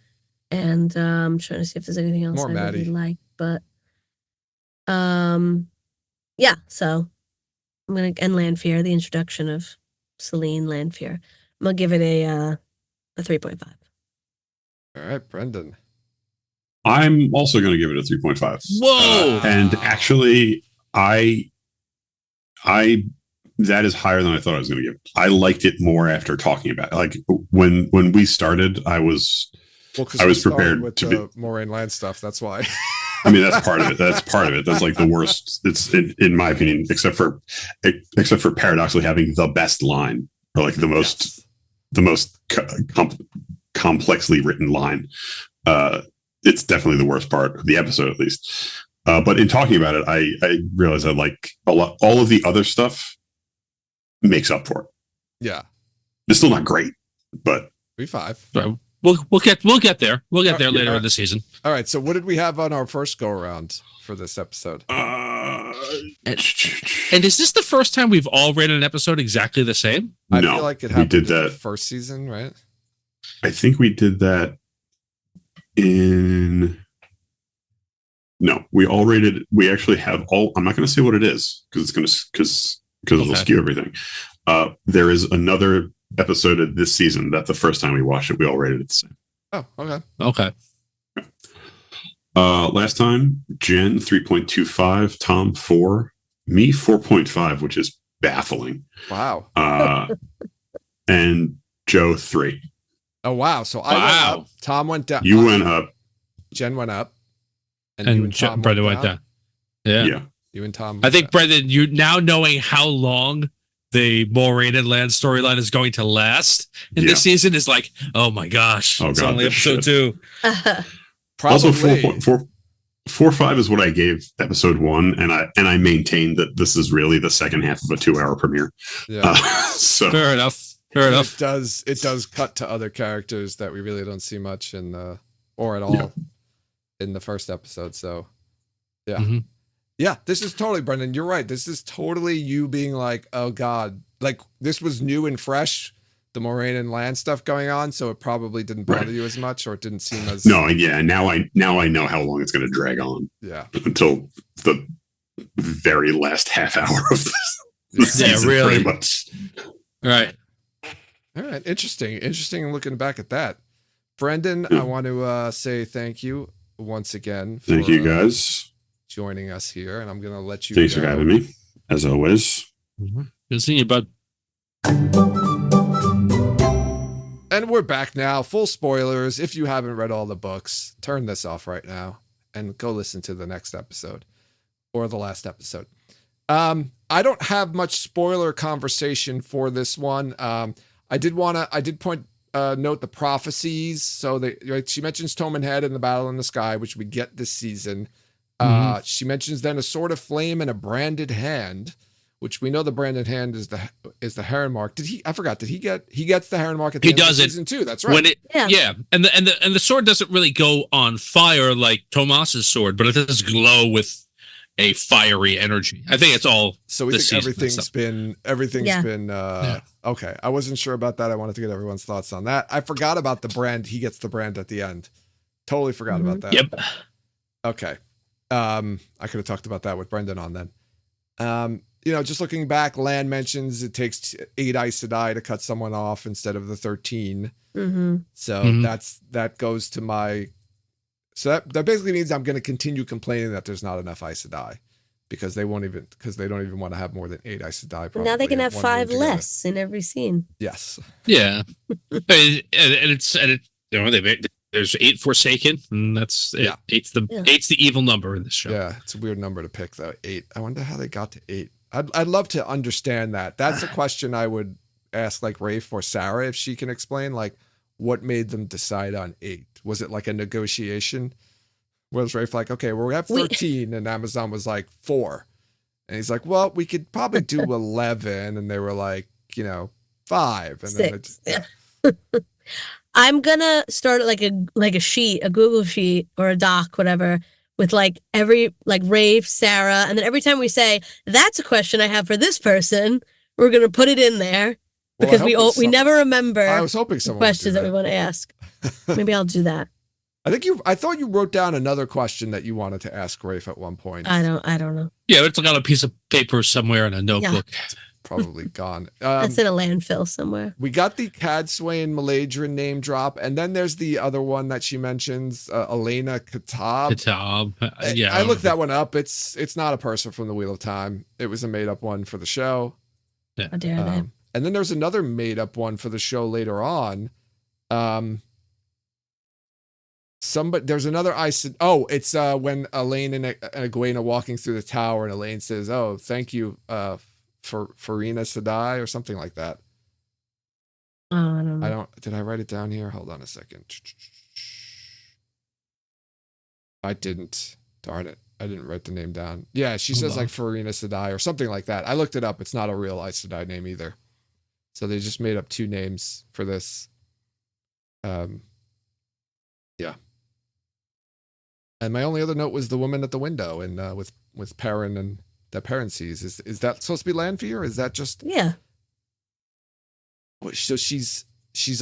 And I'm trying to see if there's anything else More I Maddie. really like, but so I'm gonna end Lanfear, the introduction of Celine Lanfear. I'm gonna give it a 3.5. All right, Brendan. I'm also going to give it a 3.5. Whoa! And actually, that is higher than I thought I was going to give. I liked it more after talking about it. Like when we started, I was prepared with to the Moraine Land stuff. That's why. I mean, that's part of it. That's like the worst. It's in my opinion, except for paradoxically having the best line, or like the most complexly written line. It's definitely the worst part of the episode, at least. But in talking about it, I realized I like a lot. All of the other stuff makes up for it. Yeah, it's still not great, but 3.5. So we'll get there. We'll get there later in the season. All right. So what did we have on our first go around for this episode? And is this the first time we've all rated an episode exactly the same? I feel like it happened we did in that the first season, right? I think we did that No, we all rated. We actually have all. I'm not going to say what it is because it'll skew everything. There is another episode of this season that the first time we watched it, we all rated it the same. Oh, okay. Okay. Last time, Jen 3.25, Tom 4, me 4.5, which is baffling. Wow. And Joe 3. Oh wow! So I went up. Tom went down. You went up. Jen went up. And you and Tom Brendan went down. Yeah. You and Tom. I think Brendan, you now knowing how long the Moraine and Land storyline is going to last in this season is like, oh my gosh, it's only episode 2. Also, 4.5 is what I gave episode 1, and I maintain that this is really the second half of a 2-hour premiere. Yeah. So fair enough. It does cut to other characters that we really don't see much or at all in the first episode. So yeah. Mm-hmm. Yeah, this is totally, Brendan, you're right. This is totally you being like, oh God, like this was new and fresh, the Moraine and Land stuff going on. So it probably didn't bother you as much, or it didn't seem as. No. Yeah. Now I know how long it's going to drag on. Yeah. Until the very last half hour of the season, really. Pretty much. Right. All right. Interesting looking back at that. Brendan, I want to say thank you once again. Thank you guys. Joining us here, and I'm going to let you Thanks for having me, as always. Mm-hmm. Good seeing you, bud. And we're back now. Full spoilers. If you haven't read all the books, turn this off right now and go listen to the next episode or the last episode. I don't have much spoiler conversation for this one. I did point note the prophecies. So she mentions Toman Head and the battle in the sky, which we get this season. She mentions then a sword of flame and a branded hand, which we know the branded hand is the Heron mark. I forgot. Did he gets the Heron mark at the end of the season too? That's right. And the sword doesn't really go on fire like Tomas's sword, but it does glow with a fiery energy. I think it's all. So we think everything's been okay. I wasn't sure about that. I wanted to get everyone's thoughts on that. I forgot about the brand. He gets the brand at the end. Totally forgot about that. Yep. Okay. I could have talked about that with Brendan on then. Just looking back, Lan mentions it takes 8 Aes Sedai to cut someone off instead of the 13. So that goes to my. So that basically means I'm going to continue complaining that there's not enough Aes Sedai because they don't even want to have more than 8 Aes Sedai. Now they can have 5 less in every scene. Yes. Yeah. There's 8 Forsaken, and that's it. 8's the evil number in this show. Yeah, it's a weird number to pick though. 8. I wonder how they got to 8. I'd love to understand that. That's a question I would ask like Rafe or Sarah if she can explain like what made them decide on 8. Was it like a negotiation? Was Rafe like, okay, well, we have 13, and Amazon was like 4, and he's like, well, we could probably do 11, and they were like, 5, and 6. Then I'm gonna start like a sheet, a Google sheet or a doc, whatever, with like every like Rafe, Sarah, and then every time we say that's a question I have for this person, we're gonna put it in there because we never remember. I was hoping someone questions that we want to ask. Maybe I'll do that. I thought you wrote down another question that you wanted to ask Rafe at one point. I don't know. Yeah, it's like on a piece of paper somewhere in a notebook. Yeah. It's probably gone. That's in a landfill somewhere. We got the Cadswain Maladrin name drop, and then there's the other one that she mentions, Elena Katab. Yeah, I looked that one up. It's not a person from the Wheel of Time. It was a made up one for the show. Yeah. How dare they? And then there's another made up one for the show later on. There's another it's when Elaine and Egwene are walking through the tower, and Elaine says, "Oh, thank you for Farina Sedai," or something like that. Oh, I don't know. Did I write it down here? Hold on a second. I didn't. Darn it. I didn't write the name down. Yeah, she says like Farina Sedai or something like that. I looked it up. It's not a real Aes Sedai name either. So they just made up 2 names for this. Yeah. And my only other note was the woman at the window and with Perrin and that Perrin sees. Is that supposed to be Lanfear? Is that just So she's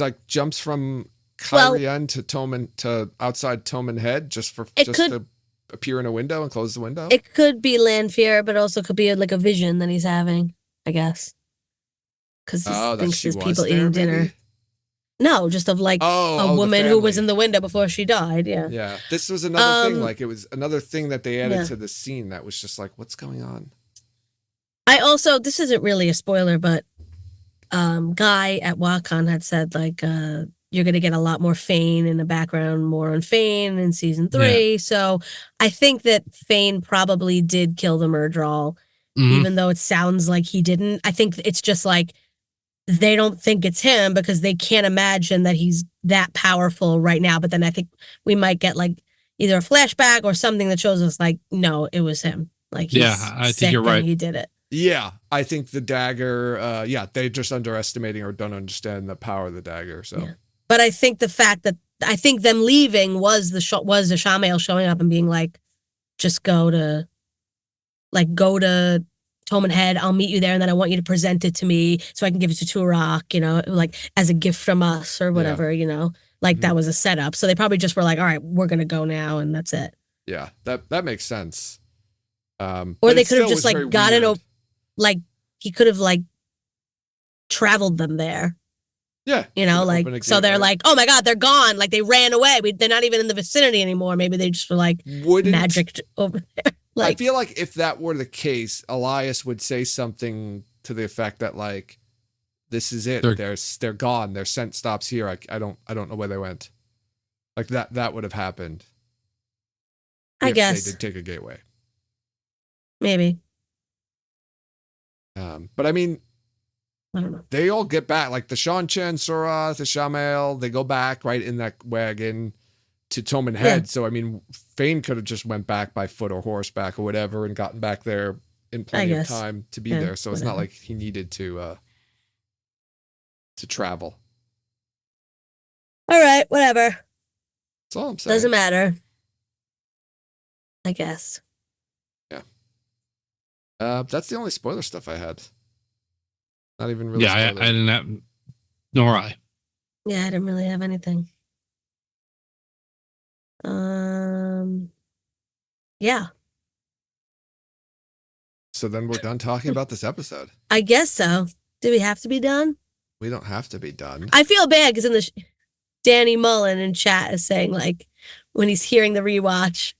like jumps from Kyrian to Toman to outside Toman Head just to appear in a window and close the window? It could be Lanfear, but also could be like a vision that he's having, I guess. Because he thinks there's people eating dinner. Maybe? No, just of like a woman who was in the window before she died. Yeah. Yeah. This was another thing. Like it was another thing that they added to the scene that was just like, what's going on? This isn't really a spoiler, but Guy at WatCon had said like you're going to get a lot more Fane in the background, more on Fane in season 3. Yeah. So I think that Fane probably did kill the Murdral, even though it sounds like he didn't. I think it's just like, they don't think it's him because they can't imagine that he's that powerful right now. But then I think we might get like either a flashback or something that shows us like, no, it was him. Like, I think you're right. He did it. Yeah. I think the dagger, they're just underestimating or don't understand the power of the dagger. So, but I think the fact that them leaving was the Shamael showing up and being like, just go to Toman Head, I'll meet you there, and then I want you to present it to me so I can give it to Turok, like as a gift from us or whatever, that was a setup. So they probably just were like, all right, we're going to go now, and that's it. Yeah, that makes sense. Or they could have just like gotten, he could have like traveled them there. Yeah. So they're like, oh my God, they're gone. Like they ran away. They're not even in the vicinity anymore. Maybe they just were like magicked over there. I feel like if that were the case, Elias would say something to the effect that like, this is it. They're gone. Their scent stops here. I don't know where they went. Like that would have happened. I guess they did take a gateway. Maybe. But I mean, I don't know. They all get back, like the Shan-Chen, Sora, the Shamael, they go back right in that wagon to Tolman Head. So, I mean, Fane could have just went back by foot or horseback or whatever and gotten back there in plenty of time to be there. So it's not like he needed to travel. All right, whatever. That's all I'm saying. Doesn't matter. I guess. Yeah. That's the only spoiler stuff I had. Not even really. Yeah, I didn't have, nor I. Yeah, I didn't really have anything. Yeah. So then we're done talking about this episode. I guess so. Do we have to be done? We don't have to be done. I feel bad because in the Danny Mullen in chat is saying like when he's hearing the rewatch,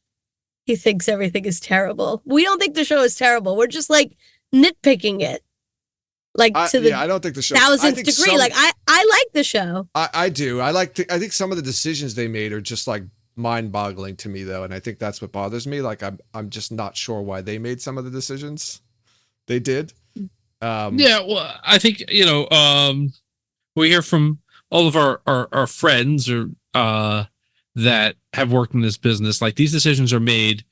he thinks everything is terrible. We don't think the show is terrible. We're just like nitpicking it. Like to the I don't think the show 1000th degree. Like I like the show. I do. I think some of the decisions they made are just like mind-boggling to me though, and I think that's what bothers me. Like I'm just not sure why they made some of the decisions they did. Yeah, well, I think we hear from all of our friends or that have worked in this business. Like these decisions are made.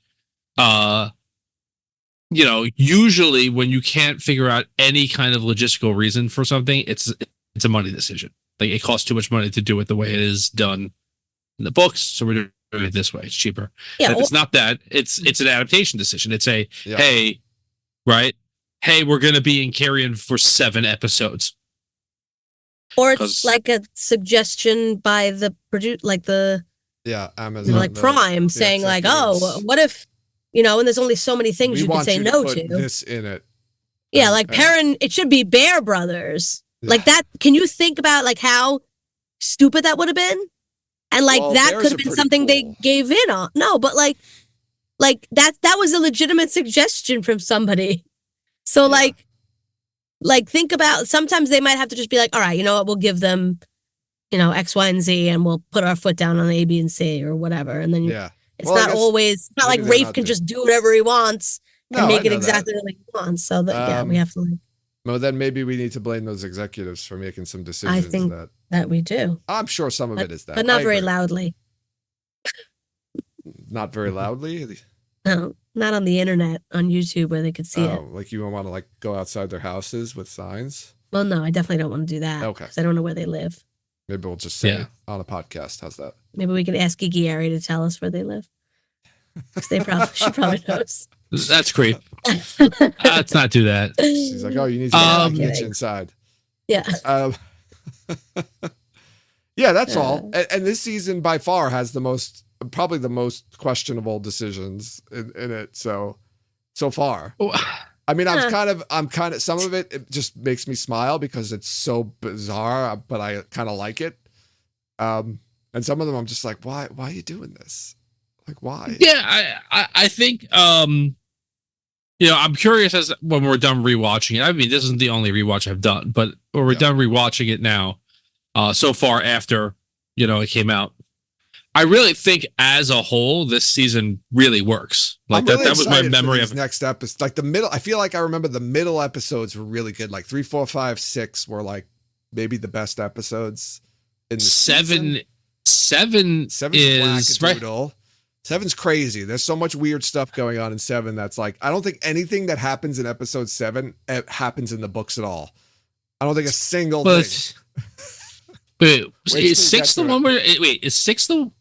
Usually when you can't figure out any kind of logistical reason for something, it's a money decision. Like it costs too much money to do it the way it is done in the books, so we're doing it this way. It's cheaper. Yeah, if it's not that, it's an adaptation decision. It's hey, we're gonna be in Carrion for 7 episodes. Or it's like a suggestion by the Amazon, Prime saying like, oh, what if and there's only so many things you can say no to. This in it. Yeah, like Perrin, it should be Bear Brothers. Yeah. Like that. Can you think about like how stupid that would have been? And like that could have been something they gave in on. No, but like that was a legitimate suggestion from somebody. So like think about, sometimes they might have to just be like, all right, you know what, we'll give them, X, Y, and Z, and we'll put our foot down on A, B, and C or whatever. And then it's not like Rafe can just do whatever he wants and make it exactly the way he wants. So that we have to. Well, then maybe we need to blame those executives for making some decisions. I think that we do. I'm sure some of it is that, but not very loudly. Not very loudly. No, not on the internet, on YouTube where they could see it. Like you don't want to like go outside their houses with signs? Well, no, I definitely don't want to do that. Okay. Because I don't know where they live. Maybe we'll just say it on a podcast. How's that? Maybe we can ask Geeky Ari to tell us where they live. Because she probably knows. That's creep. Let's not do that. She's like, oh, you need to get you inside. Yeah. Yeah, that's all. And this season by far has probably the most questionable decisions in it. So far. I mean, I'm kind of, some of it just makes me smile because it's so bizarre, but I kind of like it. And some of them I'm just like, why are you doing this? Like, why? Yeah, I think, I'm curious as when we're done rewatching it. I mean, this isn't the only rewatch I've done, but when we're done rewatching it now, so far after, it came out, I really think as a whole, this season really works. Like really that was my memory of next episode. Like the middle, I feel like I remember the middle episodes were really good. Like 3, 4, 5, 6 were like maybe the best episodes in the season. 7 is right. 7's crazy. There's so much weird stuff going on in 7 that's like, I don't think anything that happens in episode 7 happens in the books at all. I don't think a single thing. Wait, is 6 the one where? Wait, is 6 the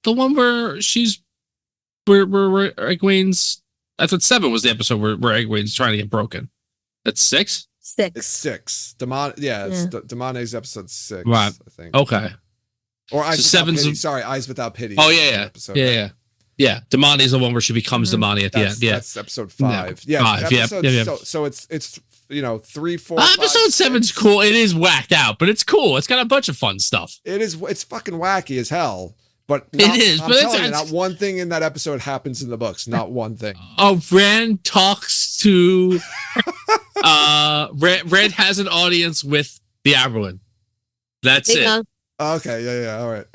one where where Egwene's? I thought 7 was the episode where Egwene's trying to get broken. That's 6. 6. It's 6. Damone's episode 6. Right. I think. Okay. Or Eyes Without Pity. Sorry, Eyes Without Pity. Oh yeah. Episode, yeah. Damani is the one where she becomes Damani at the end. Yeah, that's episode 5. Yeah, 5. So it's 3, 4. Episode 7's cool. It is whacked out, but it's cool. It's got a bunch of fun stuff. It is. It's fucking wacky as hell. But it is. But it's not one thing in that episode happens in the books. Not one thing. Rand talks to. Rand has an audience with the Aberlin. That's it. Okay. Yeah. All right.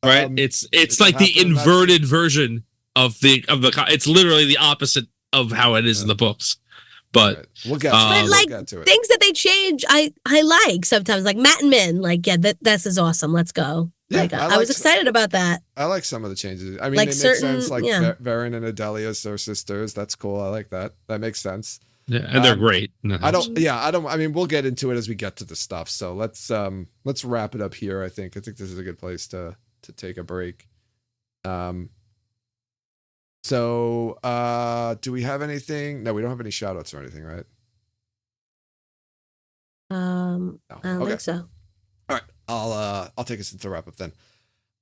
Right. It's like the inverted version of the. It's literally the opposite of how it is in the books. but right. We'll get to it. Things that they change, I like sometimes, like Matt and Min. Like, yeah, this is awesome. Let's go. Yeah, like, I was excited about that. I like some of the changes. I mean, like it makes sense. Like Varen and Adelius are sisters. That's cool. I like that. That makes sense. Yeah, and they're great. I mean, we'll get into it as we get to the stuff. So let's wrap it up here. I think this is a good place to take a break. So do we have anything? No, we don't have any shout outs or anything, right? No. I don't think so. All right. I'll take us into the wrap up then.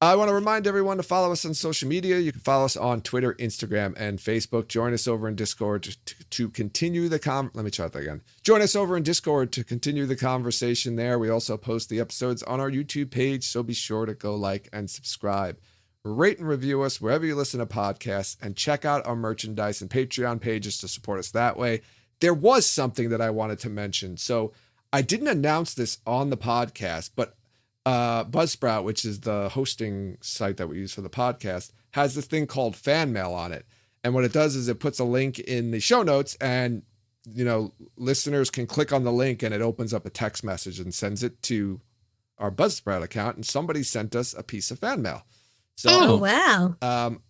I want to remind everyone to follow us on social media. You can follow us on Twitter, Instagram, and Facebook. Join us over in Discord to continue the Let me try that again. Join us over in Discord to continue the conversation there. We also post the episodes on our YouTube page, so be sure to go like and subscribe. Rate and review us wherever you listen to podcasts, and check out our merchandise and Patreon pages to support us that way. There was something that I wanted to mention. So I didn't announce this on the podcast, but Buzzsprout, which is the hosting site that we use for the podcast, has this thing called fan mail on it. And what it does is it puts a link in the show notes, and listeners can click on the link and it opens up a text message and sends it to our Buzzsprout account. And somebody sent us a piece of fan mail. So, wow.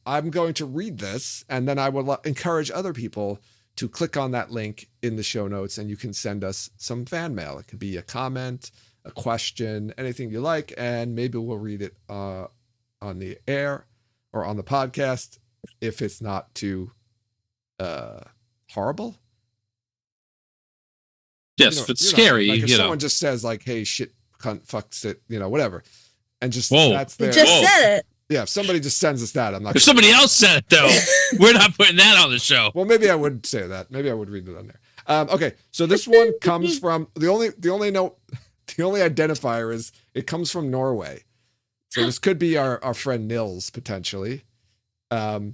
I'm going to read this, and then I would encourage other people to click on that link in the show notes, and you can send us some fan mail. It could be a comment, a question, anything you like, and maybe we'll read it on the air or on the podcast if it's not too horrible. Yes, if it's scary, like if someone just says like, "Hey, shit, cunt, fucks it," whatever, and just that's there. Just said it. Yeah, if somebody just sends us that, I'm not. If somebody else said it though, we're not putting that on the show. Well, maybe I would say that. Maybe I would read it on there. Okay, so this one comes from the only identifier is it comes from Norway. So this could be our friend Nils potentially. I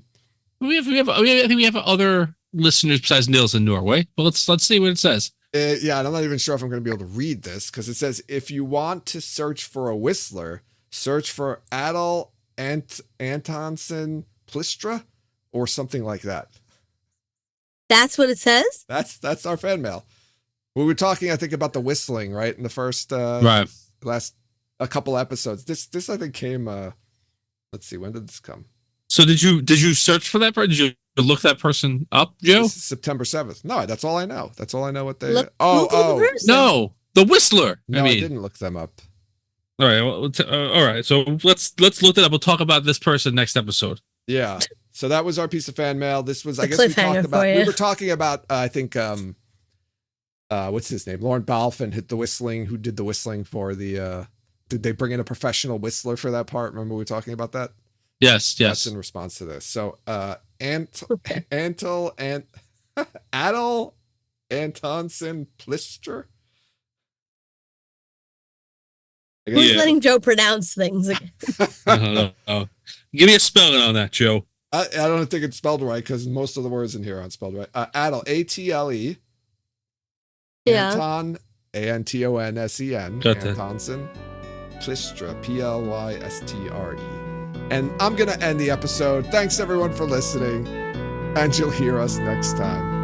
think we have other listeners besides Nils in Norway. Well, let's see what it says. Yeah, and I'm not even sure if I'm going to be able to read this because it says if you want to search for a whistler, search for Adel Antonsen Plistra or something like that. That's what it says? That's our fan mail. We were talking, I think, about the whistling, right? In the first last a couple episodes. This I think came let's see, when did this come? So did you search for that person? Did you look that person up, Joe? This is September 7th. No, that's all I know. That's all I know what they no, the whistler. No, I didn't look them up. All right. Well, all right. So let's look it up. We'll talk about this person next episode. Yeah. So that was our piece of fan mail. This was, I guess, we were talking about, I think, what's his name? Lauren Balfin who did the whistling for the, did they bring in a professional whistler for that part? Remember we were talking about that? Yes. That's in response to this. So, Adel Antonsen Plister. Who's letting Joe pronounce things again? Give me a spelling on that, Joe. I don't think it's spelled right because most of the words in here aren't spelled right. Adel, A-T-L-E. Yeah. Anton, A-N-T-O-N-S-E-N. Antonsen. Plistra, P-L-Y-S-T-R-E. And I'm going to end the episode. Thanks, everyone, for listening. And you'll hear us next time.